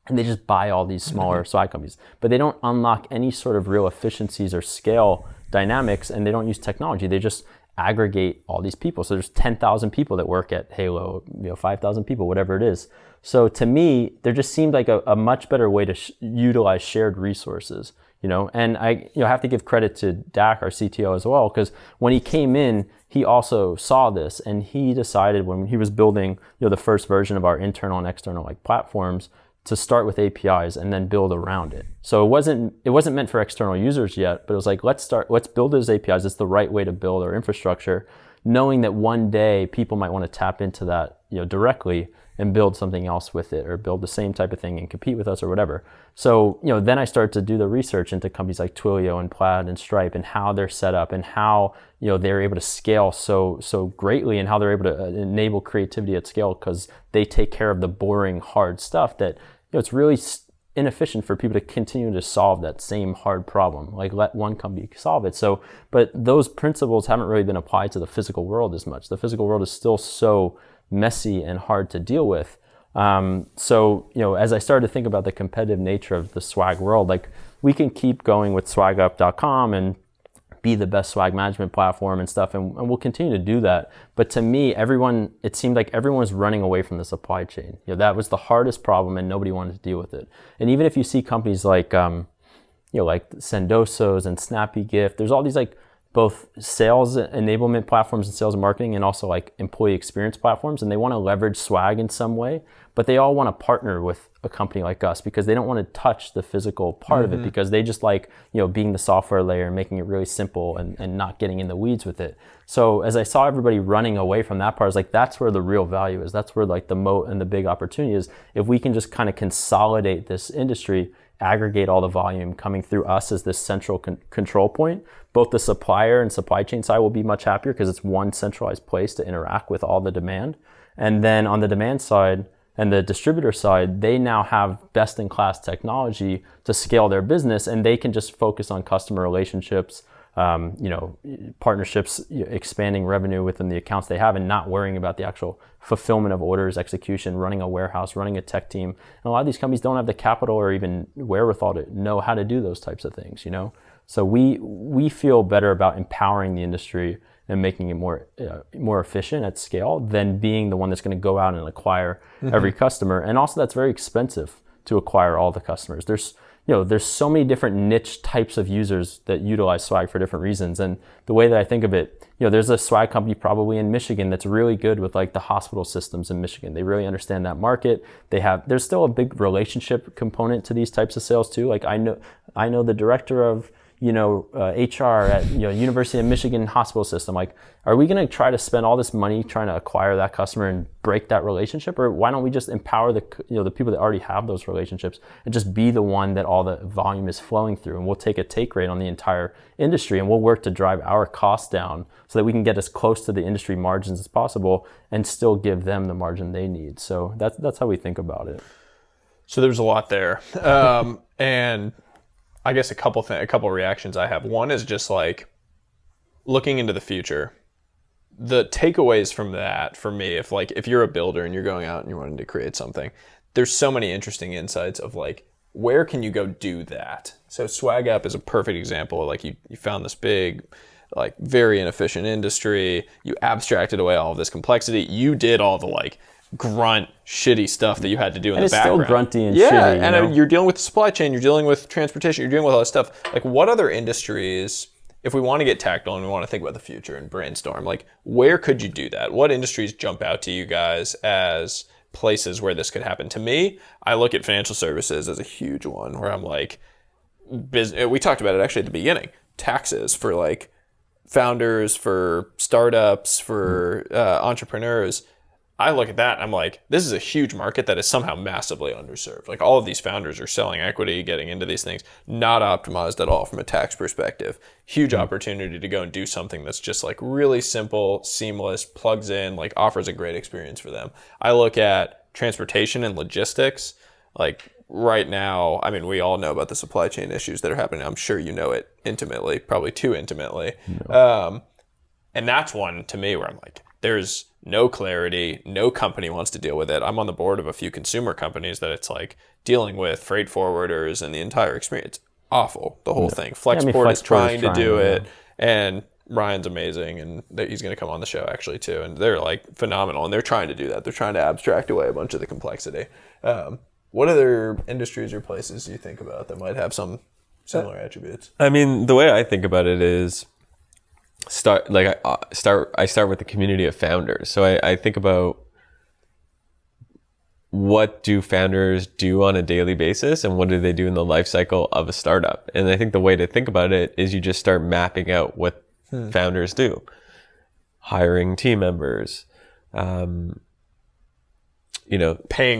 [SPEAKER 4] and they just buy all these smaller swag companies. But they don't unlock any sort of real efficiencies or scale dynamics, and they don't use technology. They just aggregate all these people. So there's 10,000 people that work at Halo, 5,000 people, whatever it is. So to me, there just seemed like a much better way to utilize shared resources, you know. And I have to give credit to Dak, our CTO, as well, because when he came in, he also saw this, and he decided when he was building the first version of our internal and external like platforms to start with APIs and then build around it. So it wasn't meant for external users yet, but it was like, let's build those APIs. It's the right way to build our infrastructure, knowing that one day people might want to tap into that directly and build something else with it, or build the same type of thing and compete with us or whatever. So then I started to do the research into companies like Twilio and Plaid and Stripe and how they're set up and how they're able to scale so greatly, and how they're able to enable creativity at scale, because they take care of the boring hard stuff that it's really inefficient for people to continue to solve that same hard problem. Like, let one company solve it. So, but those principles haven't really been applied to the physical world as much. The physical world is still so messy and hard to deal with. So, as I started to think about the competitive nature of the swag world, like, we can keep going with SwagUp.com and be the best swag management platform and stuff, and we'll continue to do that. But to me, it seemed like everyone was running away from the supply chain. That was the hardest problem, and nobody wanted to deal with it. And even if you see companies like, like Sendoso's and Snappy Gift, there's all these like both sales enablement platforms and sales and marketing, and also like employee experience platforms, and they want to leverage swag in some way, but they all want to partner with a company like us because they don't want to touch the physical part of it, because they just like being the software layer and making it really simple and not getting in the weeds with it. So as I saw everybody running away from that part, I was like, that's where the real value is. That's where like the moat and the big opportunity is. If we can just kind of consolidate this industry, aggregate all the volume coming through us as this central control point, both the supplier and supply chain side will be much happier because it's one centralized place to interact with all the demand. And then on the demand side and the distributor side, they now have best-in-class technology to scale their business, and they can just focus on customer relationships, partnerships, expanding revenue within the accounts they have, and not worrying about the actual fulfillment of orders, execution, running a warehouse, running a tech team. And a lot of these companies don't have the capital or even wherewithal to know how to do those types of things, So we feel better about empowering the industry and making it more efficient at scale than being the one that's going to go out and acquire every customer. And also, that's very expensive to acquire all the customers. There's so many different niche types of users that utilize swag for different reasons. And the way that I think of it, there's a swag company probably in Michigan that's really good with like the hospital systems in Michigan. They really understand that market. There's still a big relationship component to these types of sales too. Like I know the director of HR at University of Michigan hospital system. Like, are we going to try to spend all this money trying to acquire that customer and break that relationship, or why don't we just empower the people that already have those relationships and just be the one that all the volume is flowing through, and we'll take a take rate on the entire industry, and we'll work to drive our costs down so that we can get as close to the industry margins as possible and still give them the margin they need. So that's how we think about it.
[SPEAKER 5] So there's a lot there, and I guess a couple reactions I have. One is just like looking into the future. The takeaways from that for me, if you're a builder and you're going out and you're wanting to create something, there's so many interesting insights of like, where can you go do that? So SwagUp is a perfect example. Like you found this big, like very inefficient industry. You abstracted away all of this complexity. You did all the like grunt shitty stuff that you had to do in the background.
[SPEAKER 4] It's still grunty and shitty.
[SPEAKER 5] Yeah, and you're dealing with the supply chain, you're dealing with transportation, you're dealing with all this stuff. Like, what other industries, if we want to get tactile and we want to think about the future and brainstorm, like, where could you do that? What industries jump out to you guys as places where this could happen? To me, I look at financial services as a huge one, where I'm like, we talked about it actually at the beginning, taxes for like founders, for startups, for entrepreneurs. I look at that and I'm like, this is a huge market that is somehow massively underserved. Like, all of these founders are selling equity, getting into these things, not optimized at all from a tax perspective. Huge opportunity to go and do something that's just like really simple, seamless, plugs in, like offers a great experience for them. I look at transportation and logistics. Like right now, I mean, we all know about the supply chain issues that are happening. I'm sure you know it intimately, probably too intimately. No. And that's one to me where I'm like, there's no clarity. No company wants to deal with it. I'm on the board of a few consumer companies that it's like dealing with freight forwarders and the entire experience. Awful, the whole thing. Flexport is trying to do it. And Ryan's amazing, and he's going to come on the show actually too. And they're like phenomenal, and they're trying to do that. They're trying to abstract away a bunch of the complexity. What other industries or places do you think about that might have some similar attributes?
[SPEAKER 2] I mean, the way I think about it is I start with the community of founders. So I think about what do founders do on a daily basis and what do they do in the life cycle of a startup. And I think the way to think about it is you just start mapping out what founders do. Hiring team members,
[SPEAKER 5] paying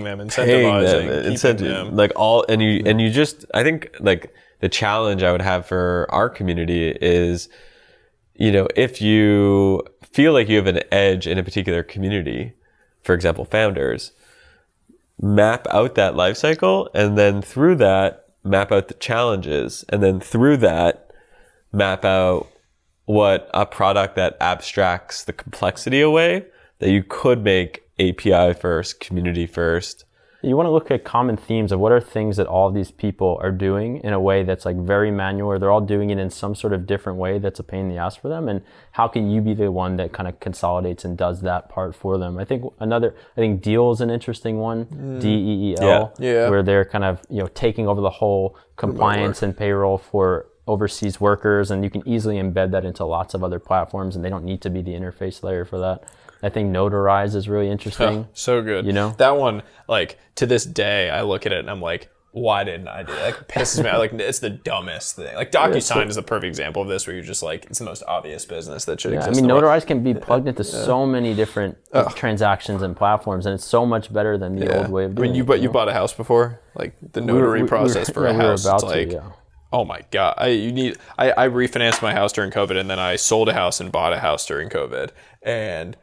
[SPEAKER 5] them, incentivizing them.
[SPEAKER 2] Like all, and you just, I think like the challenge I would have for our community is, if you feel like you have an edge in a particular community, for example, founders, map out that life cycle, and then through that, map out the challenges, and then through that, map out what a product that abstracts the complexity away that you could make API first, community first.
[SPEAKER 4] You want to look at common themes of what are things that all of these people are doing in a way that's like very manual, or they're all doing it in some sort of different way that's a pain in the ass for them, and how can you be the one that kind of consolidates and does that part for them? I think Deal is an interesting one, DEEL, where they're kind of taking over the whole compliance and payroll for overseas workers, and you can easily embed that into lots of other platforms, and they don't need to be the interface layer for that. I think Notarize is really interesting.
[SPEAKER 5] So good. That one, like to this day, I look at it and I'm like, why didn't I do that? Like, it pisses me out. Like, it's the dumbest thing. Like DocuSign is the perfect example of this, where you're just like, it's the most obvious business that should exist.
[SPEAKER 4] I mean, Notarize can be plugged into so many different transactions and platforms, and it's so much better than the old way of doing it.
[SPEAKER 5] You bought a house before? Like the notary process for a house. It's like, oh my God. I refinanced my house during COVID, and then I sold a house and bought a house during COVID. And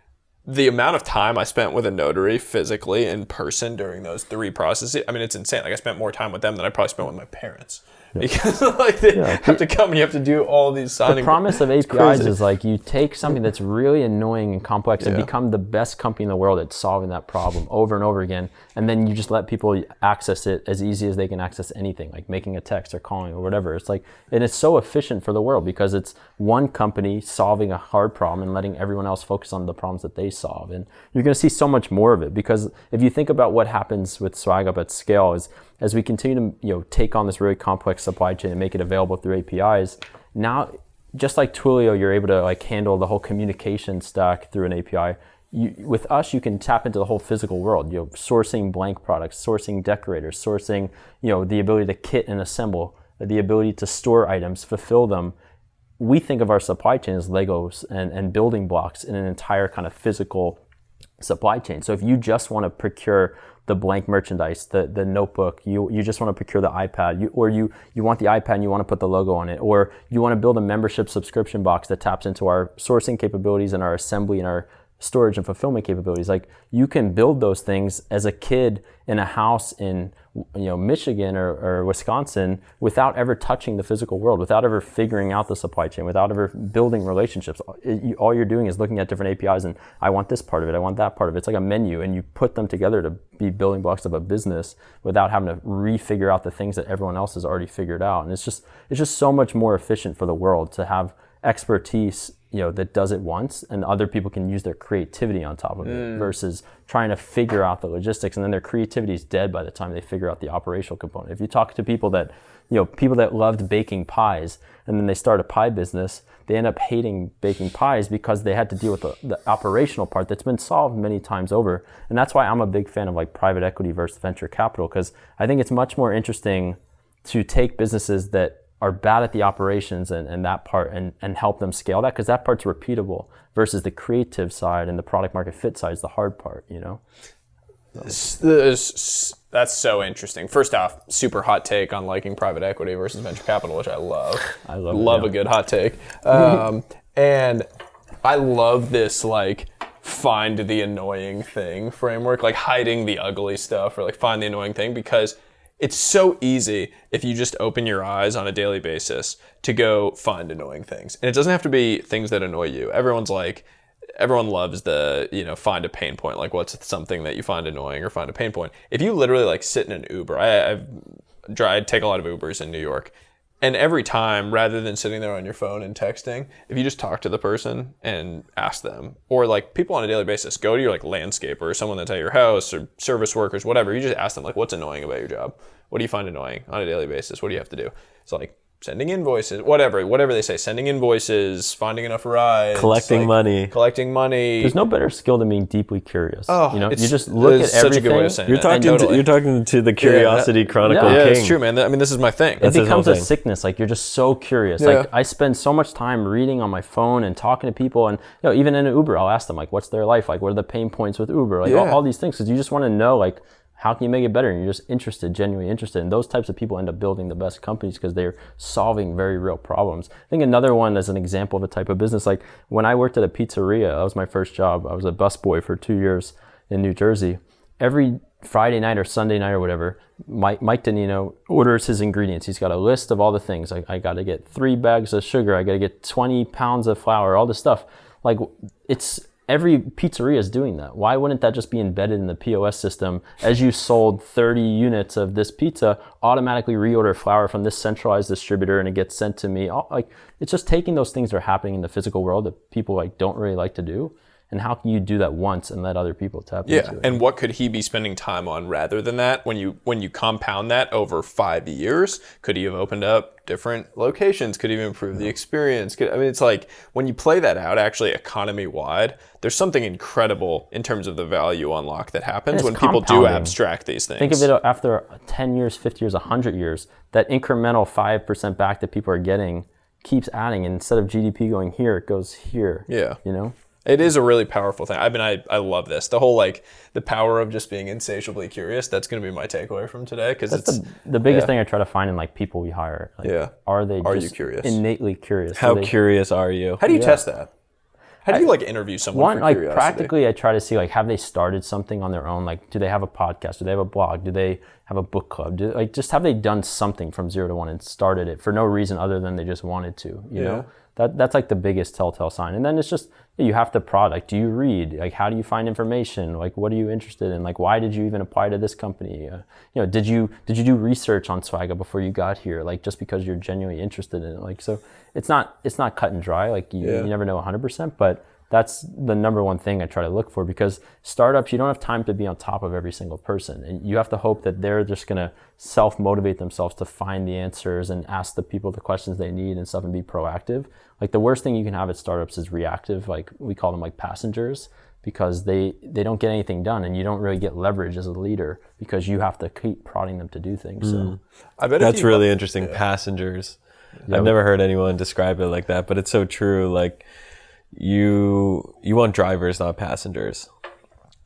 [SPEAKER 5] the amount of time I spent with a notary physically in person during those 3 processes, I mean, it's insane. Like I spent more time with them than I probably spent with my parents. Because they have to come and you have to do all these signing.
[SPEAKER 4] The promise of APIs is like you take something that's really annoying and complex and become the best company in the world at solving that problem over and over again, and then you just let people access it as easy as they can access anything, like making a text or calling or whatever. It's like, and it's so efficient for the world because it's one company solving a hard problem and letting everyone else focus on the problems that they solve. And you're going to see so much more of it, because if you think about what happens with SwagUp at scale is, as we continue to take on this really complex supply chain and make it available through APIs, now just like Twilio, you're able to like handle the whole communication stack through an API. With us, you can tap into the whole physical world. Sourcing blank products, sourcing decorators, sourcing the ability to kit and assemble, the ability to store items, fulfill them. We think of our supply chain as Legos and building blocks in an entire kind of physical supply chain. So if you just want to procure the blank merchandise, the notebook, you just want to procure the iPad, or you want the iPad and you want to put the logo on it, or you want to build a membership subscription box that taps into our sourcing capabilities and our assembly and our storage and fulfillment capabilities. Like, you can build those things as a kid in a house in Michigan or Wisconsin without ever touching the physical world, without ever figuring out the supply chain, without ever building relationships. All you're doing is looking at different APIs and I want this part of it, I want that part of it. It's like a menu, and you put them together to be building blocks of a business without having to refigure out the things that everyone else has already figured out. And it's just so much more efficient for the world to have expertise that does it once, and other people can use their creativity on top of it, versus trying to figure out the logistics, and then their creativity is dead by the time they figure out the operational component. If you talk to people that loved baking pies, and then they start a pie business, they end up hating baking pies because they had to deal with the operational part that's been solved many times over. And that's why I'm a big fan of like private equity versus venture capital, because I think it's much more interesting to take businesses that are bad at the operations and that part and help them scale that, because that part's repeatable, versus the creative side and the product market fit side is the hard part,
[SPEAKER 5] That's so interesting. First off, super hot take on liking private equity versus venture capital, which I love. I love a good hot take. And I love this like find the annoying thing framework, like hiding the ugly stuff, or like find the annoying thing, because it's so easy if you just open your eyes on a daily basis to go find annoying things. And it doesn't have to be things that annoy you. Everyone loves the, find a pain point. Like, what's something that you find annoying or find a pain point? If you literally like sit in an Uber, I take a lot of Ubers in New York. And every time, rather than sitting there on your phone and texting, if you just talk to the person and ask them, or like people on a daily basis, go to your like landscaper or someone that's at your house or service workers, whatever, you just ask them like, what's annoying about your job? What do you find annoying on a daily basis? What do you have to do? It's like sending invoices, whatever they say, sending invoices, finding enough rides,
[SPEAKER 2] Collecting money.
[SPEAKER 5] There's
[SPEAKER 4] There's no better skill than being deeply curious.
[SPEAKER 5] Oh,
[SPEAKER 4] you know, you
[SPEAKER 5] it's-
[SPEAKER 4] just look at
[SPEAKER 5] it's such a good way
[SPEAKER 4] everything.
[SPEAKER 5] of saying
[SPEAKER 2] You're
[SPEAKER 5] that.
[SPEAKER 2] talking,
[SPEAKER 5] Totally.
[SPEAKER 2] you're talking to the Curiosity Chronicle
[SPEAKER 5] Yeah,
[SPEAKER 2] King.
[SPEAKER 5] it's true, man. I mean, this is my thing.
[SPEAKER 4] It
[SPEAKER 2] That's his
[SPEAKER 4] becomes
[SPEAKER 2] whole
[SPEAKER 4] a
[SPEAKER 2] thing.
[SPEAKER 4] sickness. Like you're just so curious.
[SPEAKER 5] Yeah.
[SPEAKER 4] Like I spend so much time reading on my phone and talking to people, and even in an Uber, I'll ask them like, "What's their life like? What are the pain points with Uber? Like all these things, because you just want to know like how can you make it better, and you're just interested, genuinely interested. And those types of people end up building the best companies because they're solving very real problems. I think another one as an example of a type of business, like when I worked at a pizzeria, that was my first job. I was a busboy for 2 years in New Jersey. Every Friday night or Sunday night or whatever, Mike Danino orders his ingredients. He's got a list of all the things. I got to get 3 bags of sugar. I got to get 20 pounds of flour, all this stuff. Like every pizzeria is doing that. Why wouldn't that just be embedded in the POS system? As you sold 30 units of this pizza, automatically reorder flour from this centralized distributor and it gets sent to me. Like it's just taking those things that are happening in the physical world that people like don't really like to do. And how can you do that once and let other people tap into it?
[SPEAKER 5] And what could he be spending time on rather than that? When you compound that over 5 years, could he have opened up different locations? Could he have improved the experience? It's like when you play that out, actually economy wide, there's something incredible in terms of the value unlock that happens when people do
[SPEAKER 4] compounding.
[SPEAKER 5] abstract these things.
[SPEAKER 4] Think of it after 10 years, 50 years, 100 years, that incremental 5% back that people are getting keeps adding. And instead of GDP going here, it goes here.
[SPEAKER 5] Yeah.
[SPEAKER 4] You know?
[SPEAKER 5] It is a really powerful thing. I love this. The whole the power of just being insatiably curious. That's going to be my takeaway from today because it's
[SPEAKER 4] the biggest thing I try to find in like people we hire. Like, are
[SPEAKER 5] you
[SPEAKER 4] just
[SPEAKER 5] curious?
[SPEAKER 4] innately curious?
[SPEAKER 2] How curious are you?
[SPEAKER 5] How do you test that? How do you interview someone for curiosity?
[SPEAKER 4] Practically, I try to see have they started something on their own? Like, do they have a podcast? Do they have a blog? Do they have a book club? Just have they done something from 0 to 1 and started it for no reason other than they just wanted to? You know, that's like the biggest telltale sign. And then it's just you have the product. Do you read? Like, how do you find information? Like, what are you interested in? Like, why did you even apply to this company? Did you do research on SwagUp before you got here? Like, just because you're genuinely interested in it. Like, so it's not cut and dry. Like, you never know 100%, but that's the number one thing I try to look for, because startups, you don't have time to be on top of every single person. And you have to hope that they're just going to self-motivate themselves to find the answers and ask the people the questions they need and stuff and be proactive. Like the worst thing you can have at startups is reactive. Like we call them like passengers, because they don't get anything done and you don't really get leverage as a leader because you have to keep prodding them to do things. So
[SPEAKER 5] I bet
[SPEAKER 2] That's really interesting. Passengers. I've never heard anyone describe it like that, but it's so true. Like you want drivers, not passengers.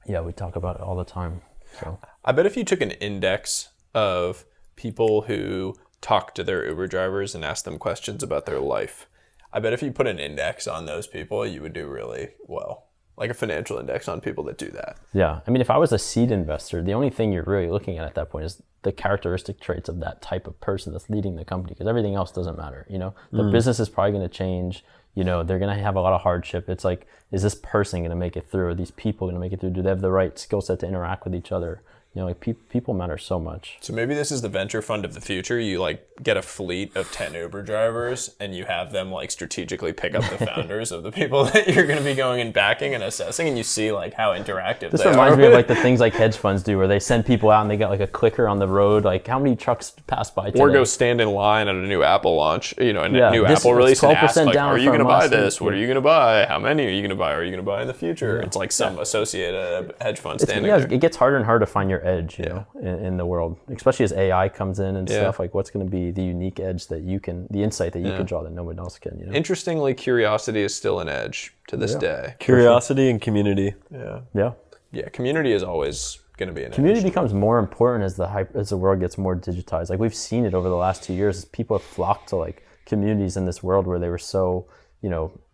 [SPEAKER 4] Yeah, we talk about it all the time. So
[SPEAKER 5] I bet if you took an index of people who talk to their Uber drivers and ask them questions about their life, I bet if you put an index on those people, you would do really well. Like a financial index on people that do that.
[SPEAKER 4] yeah, I mean, if I was a seed investor, the only thing you're really looking at that point is the characteristic traits of that type of person that's leading the company, because everything else doesn't matter. You know, the business is probably going to change. You know, they're going to have a lot of hardship. It's like, is this person going to make it through? Are these people going to make it through? Do they have the right skill set to interact with each other? You know, like people matter so much.
[SPEAKER 5] So maybe this is the venture fund of the future. You get a fleet of 10 Uber drivers and you have them strategically pick up the founders of the people that you're going to be going and backing and assessing, and you see how interactive
[SPEAKER 4] This
[SPEAKER 5] they
[SPEAKER 4] reminds
[SPEAKER 5] are.
[SPEAKER 4] me of the things like hedge funds do, where they send people out and they got a clicker on the road, like how many trucks pass by today?
[SPEAKER 5] Or go stand in line at a new Apple launch, a new
[SPEAKER 4] this
[SPEAKER 5] Apple
[SPEAKER 4] is
[SPEAKER 5] release, and
[SPEAKER 4] 12%
[SPEAKER 5] ask,
[SPEAKER 4] down
[SPEAKER 5] are you going to
[SPEAKER 4] from
[SPEAKER 5] buy
[SPEAKER 4] us?
[SPEAKER 5] this? What are you going to buy? How many are you going to buy? Are you going to buy in the future? It's like some associated hedge fund standing there.
[SPEAKER 4] It gets harder and harder to find your edge, you know, in the world, especially as AI comes in and stuff. Like, what's going to be the unique edge that you can, the insight that you can draw that no one else can. You know?
[SPEAKER 5] Interestingly, curiosity is still an edge to this day.
[SPEAKER 2] Curiosity and community.
[SPEAKER 4] Yeah.
[SPEAKER 5] Yeah, community is always going to be an
[SPEAKER 4] Community
[SPEAKER 5] edge.
[SPEAKER 4] becomes more important as the world gets more digitized. Like we've seen it over the last 2 years, as people have flocked to communities in this world where they were so,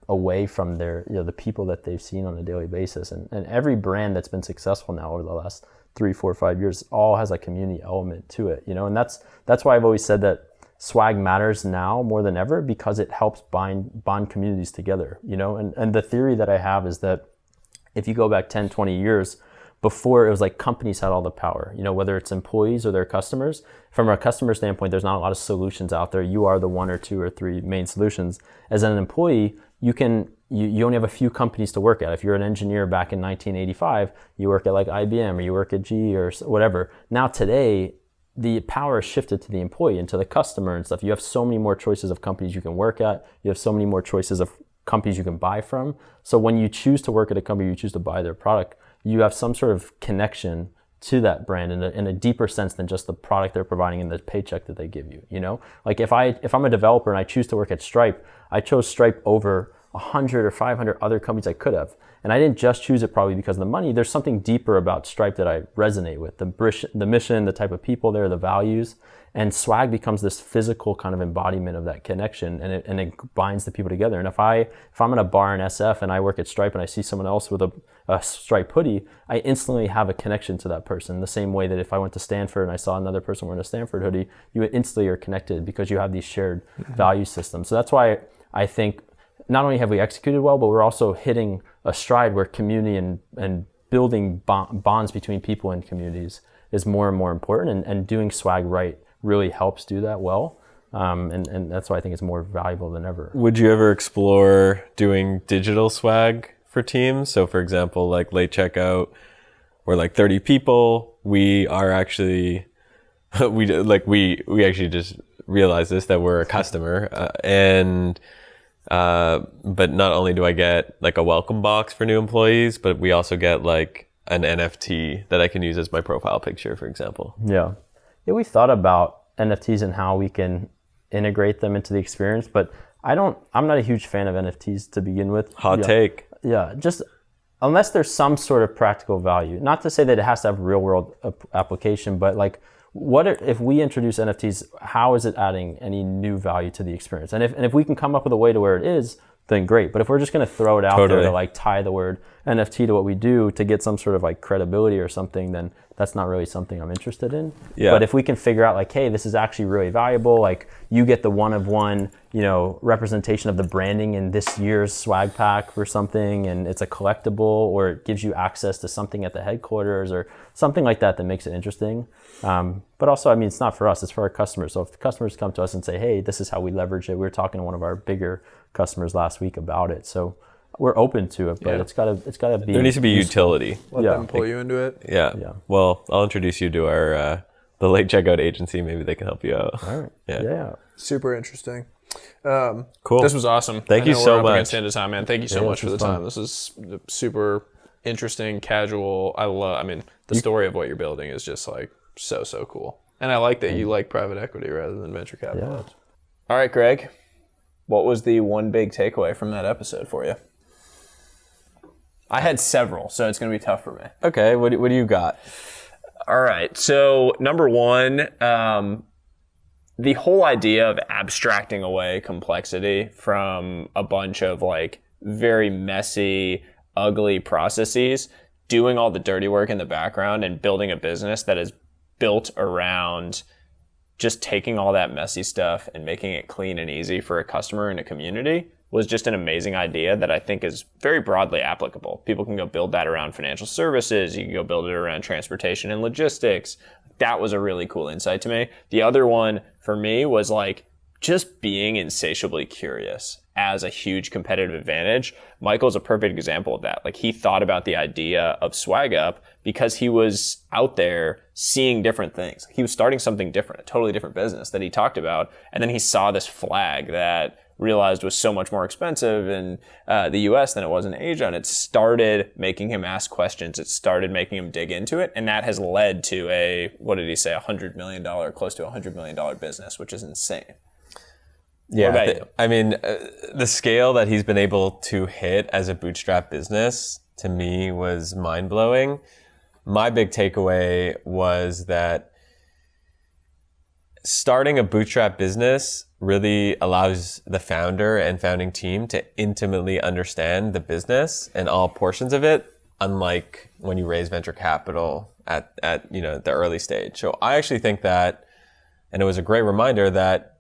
[SPEAKER 4] away from their, the people that they've seen on a daily basis. And every brand that's been successful now over the last 3, 4, 5 years all has a community element to it, and that's why I've always said that swag matters now more than ever, because it helps bond communities together, and the theory that I have is that if you go back 10, 20 years, before it was like companies had all the power, you know, whether it's employees or their customers. From a customer standpoint, there's not a lot of solutions out there. You are the 1 or 2 or 3 main solutions. As an employee, you only have a few companies to work at. If you're an engineer back in 1985, you work at like IBM or you work at GE or whatever. Now today, the power is shifted to the employee and to the customer and stuff. You have so many more choices of companies you can work at. You have so many more choices of companies you can buy from. So when you choose to work at a company, you choose to buy their product, you have some sort of connection to that brand in a deeper sense than just the product they're providing and the paycheck that they give you, you know? Like if I'm a developer and I choose to work at Stripe, I chose Stripe over 100 or 500 other companies I could have. And I didn't just choose it probably because of the money. There's something deeper about Stripe that I resonate with. The mission, the type of people there, the values. And Swag becomes this physical kind of embodiment of that connection, and it binds the people together. And if I'm in a bar in SF and I work at Stripe and I see someone else with a Stripe hoodie, I instantly have a connection to that person. The same way that if I went to Stanford and I saw another person wearing a Stanford hoodie, you instantly are connected because you have these shared value systems. So that's why I think not only have we executed well, but we're also hitting a stride where community and building bonds between people and communities is more and more important, and doing Swag right really helps do that well. And that's why I think it's more valuable than ever.
[SPEAKER 2] Would you ever explore doing digital swag for teams? So for example, like late checkout, we're like 30 people. We are actually, we actually just realized this, that we're a customer. But not only do I get like a welcome box for new employees, but we also get like an NFT that I can use as my profile picture, for example.
[SPEAKER 4] Yeah, we thought about NFTs and how we can integrate them into the experience, but I'm not a huge fan of NFTs to begin with.
[SPEAKER 2] Hot take.
[SPEAKER 4] Yeah, just unless there's some sort of practical value. Not to say that it has to have real world application, but like, what if we introduce NFTs, how is it adding any new value to the experience? And if we can come up with a way to where it is, then great. But if we're just going to throw it out there to like tie the word NFT to what we do to get some sort of like credibility or something, then that's not really something I'm interested in.
[SPEAKER 2] Yeah.
[SPEAKER 4] But if we can figure out like, hey, this is actually really valuable, like you get the one of one, you know, representation of the branding in this year's swag pack or something, and it's a collectible, or it gives you access to something at the headquarters or something like that makes it interesting. But also, I mean, it's not for us, it's for our customers. So if the customers come to us and say, hey, this is how we leverage it. We were talking to one of our bigger customers last week about it. So we're open to it, but it's gotta be.
[SPEAKER 2] There needs to be
[SPEAKER 4] useful.
[SPEAKER 2] utility.
[SPEAKER 5] Let them pull you into it.
[SPEAKER 2] Yeah. Well, I'll introduce you to our the late checkout agency. Maybe they can help you out.
[SPEAKER 4] All right.
[SPEAKER 2] Yeah.
[SPEAKER 5] Super interesting.
[SPEAKER 2] Cool.
[SPEAKER 5] This was awesome.
[SPEAKER 2] Thank you so
[SPEAKER 5] We're up
[SPEAKER 2] much.
[SPEAKER 5] against the end of time, man. Thank you so much for the
[SPEAKER 4] fun.
[SPEAKER 5] time. This is super interesting, casual. I mean, the story of what you're building is just like so cool. And I like that you like private equity rather than venture capital.
[SPEAKER 4] Yeah.
[SPEAKER 1] All right, Greg, what was the one big takeaway from that episode for you? I had several, so it's going to be tough for me.
[SPEAKER 2] Okay. What do you got?
[SPEAKER 1] All right. So number one, the whole idea of abstracting away complexity from a bunch of like very messy, ugly processes, doing all the dirty work in the background and building a business that is built around just taking all that messy stuff and making it clean and easy for a customer and a community was just an amazing idea that I think is very broadly applicable. People can go build that around financial services. You can go build it around transportation and logistics. That was a really cool insight to me. The other one for me was like just being insatiably curious as a huge competitive advantage. Michael's a perfect example of that. Like he thought about the idea of SwagUp because he was out there seeing different things. He was starting something different, a totally different business that he talked about. And then he saw this flag that realized was so much more expensive in the US than it was in Asia. And it started making him ask questions. It started making him dig into it. And that has led to close to $100 million business, which is insane.
[SPEAKER 2] Yeah.
[SPEAKER 1] What about you?
[SPEAKER 2] I mean, the scale that he's been able to hit as a bootstrap business to me was mind blowing. My big takeaway was that starting a bootstrap business really allows the founder and founding team to intimately understand the business and all portions of it, unlike when you raise venture capital at the early stage. So I actually think that, and it was a great reminder that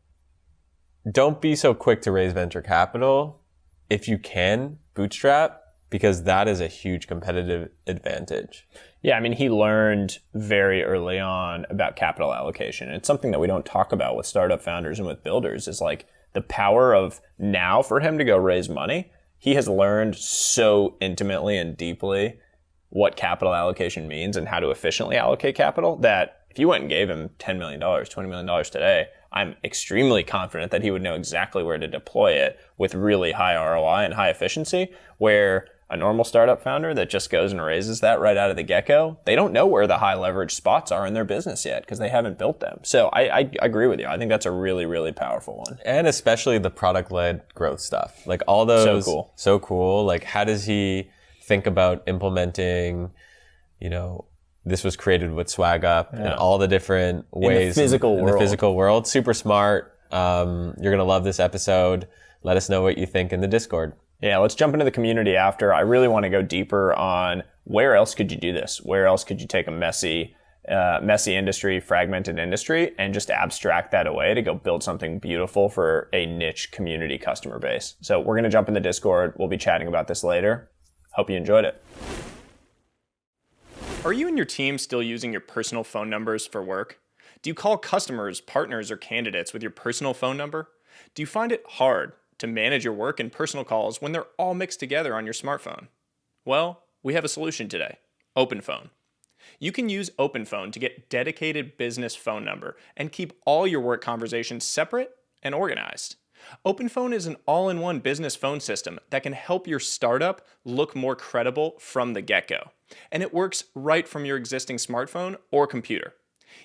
[SPEAKER 2] don't be so quick to raise venture capital if you can bootstrap, because that is a huge competitive advantage.
[SPEAKER 1] Yeah, I mean, he learned very early on about capital allocation. It's something that we don't talk about with startup founders and with builders is like the power of now for him to go raise money. He has learned so intimately and deeply what capital allocation means and how to efficiently allocate capital that if you went and gave him $10 million, $20 million today, I'm extremely confident that he would know exactly where to deploy it with really high ROI and high efficiency, where a normal startup founder that just goes and raises that right out of the get-go, they don't know where the high leverage spots are in their business yet because they haven't built them. So I agree with you. I think that's a really, really powerful one.
[SPEAKER 2] And especially the product-led growth stuff. Like all those. So cool. Like how does he think about implementing, this was created with SwagUp and all the different ways
[SPEAKER 1] in the
[SPEAKER 2] physical world. Super smart. You're going to love this episode. Let us know what you think in the Discord.
[SPEAKER 1] Yeah, let's jump into the community after. I really want to go deeper on where else could you do this? Where else could you take a messy industry, fragmented industry, and just abstract that away to go build something beautiful for a niche community customer base? So we're going to jump in the Discord. We'll be chatting about this later. Hope you enjoyed it.
[SPEAKER 3] Are you and your team still using your personal phone numbers for work? Do you call customers, partners, or candidates with your personal phone number? Do you find it hard to manage your work and personal calls when they're all mixed together on your smartphone? Well, we have a solution today, OpenPhone. You can use OpenPhone to get dedicated business phone number and keep all your work conversations separate and organized. OpenPhone is an all-in-one business phone system that can help your startup look more credible from the get-go. And it works right from your existing smartphone or computer.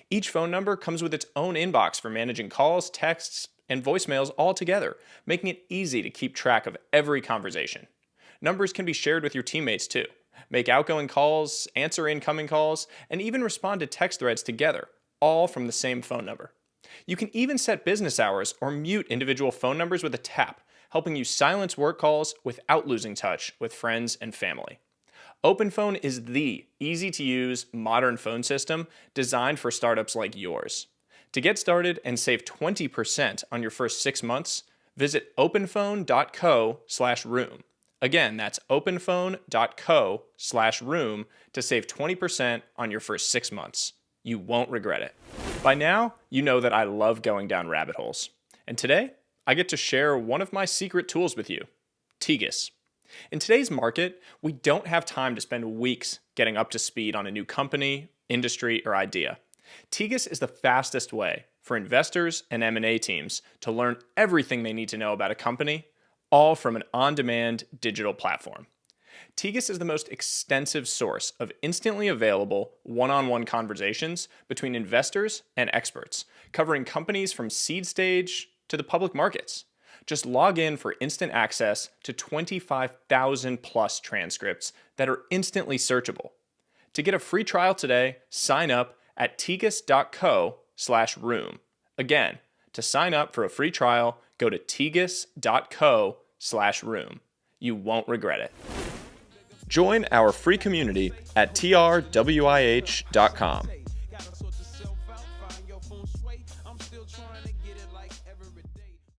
[SPEAKER 3] Each phone number comes with its own inbox for managing calls, texts, and voicemails all together, making it easy to keep track of every conversation. Numbers can be shared with your teammates too. Make outgoing calls, answer incoming calls, and even respond to text threads together, all from the same phone number. You can even set business hours or mute individual phone numbers with a tap, helping you silence work calls without losing touch with friends and family. OpenPhone is the easy-to-use modern phone system designed for startups like yours. To get started and save 20% on your first 6 months, visit openphone.co/room. Again, that's openphone.co/room to save 20% on your first 6 months. You won't regret it. By now, you know that I love going down rabbit holes. And today, I get to share one of my secret tools with you, Tegus. In today's market, we don't have time to spend weeks getting up to speed on a new company, industry, or idea. Tegus is the fastest way for investors and M&A teams to learn everything they need to know about a company, all from an on-demand digital platform. Tegus is the most extensive source of instantly available one-on-one conversations between investors and experts, covering companies from seed stage to the public markets. Just log in for instant access to 25,000 plus transcripts that are instantly searchable. To get a free trial today, sign up at tegus.co/room. Again, to sign up for a free trial, go to tegus.co/room. You won't regret it. Join our free community at trwih.com.
[SPEAKER 6] Gotta sort yourself out, find your feng shui. I'm still trying to get it like every day.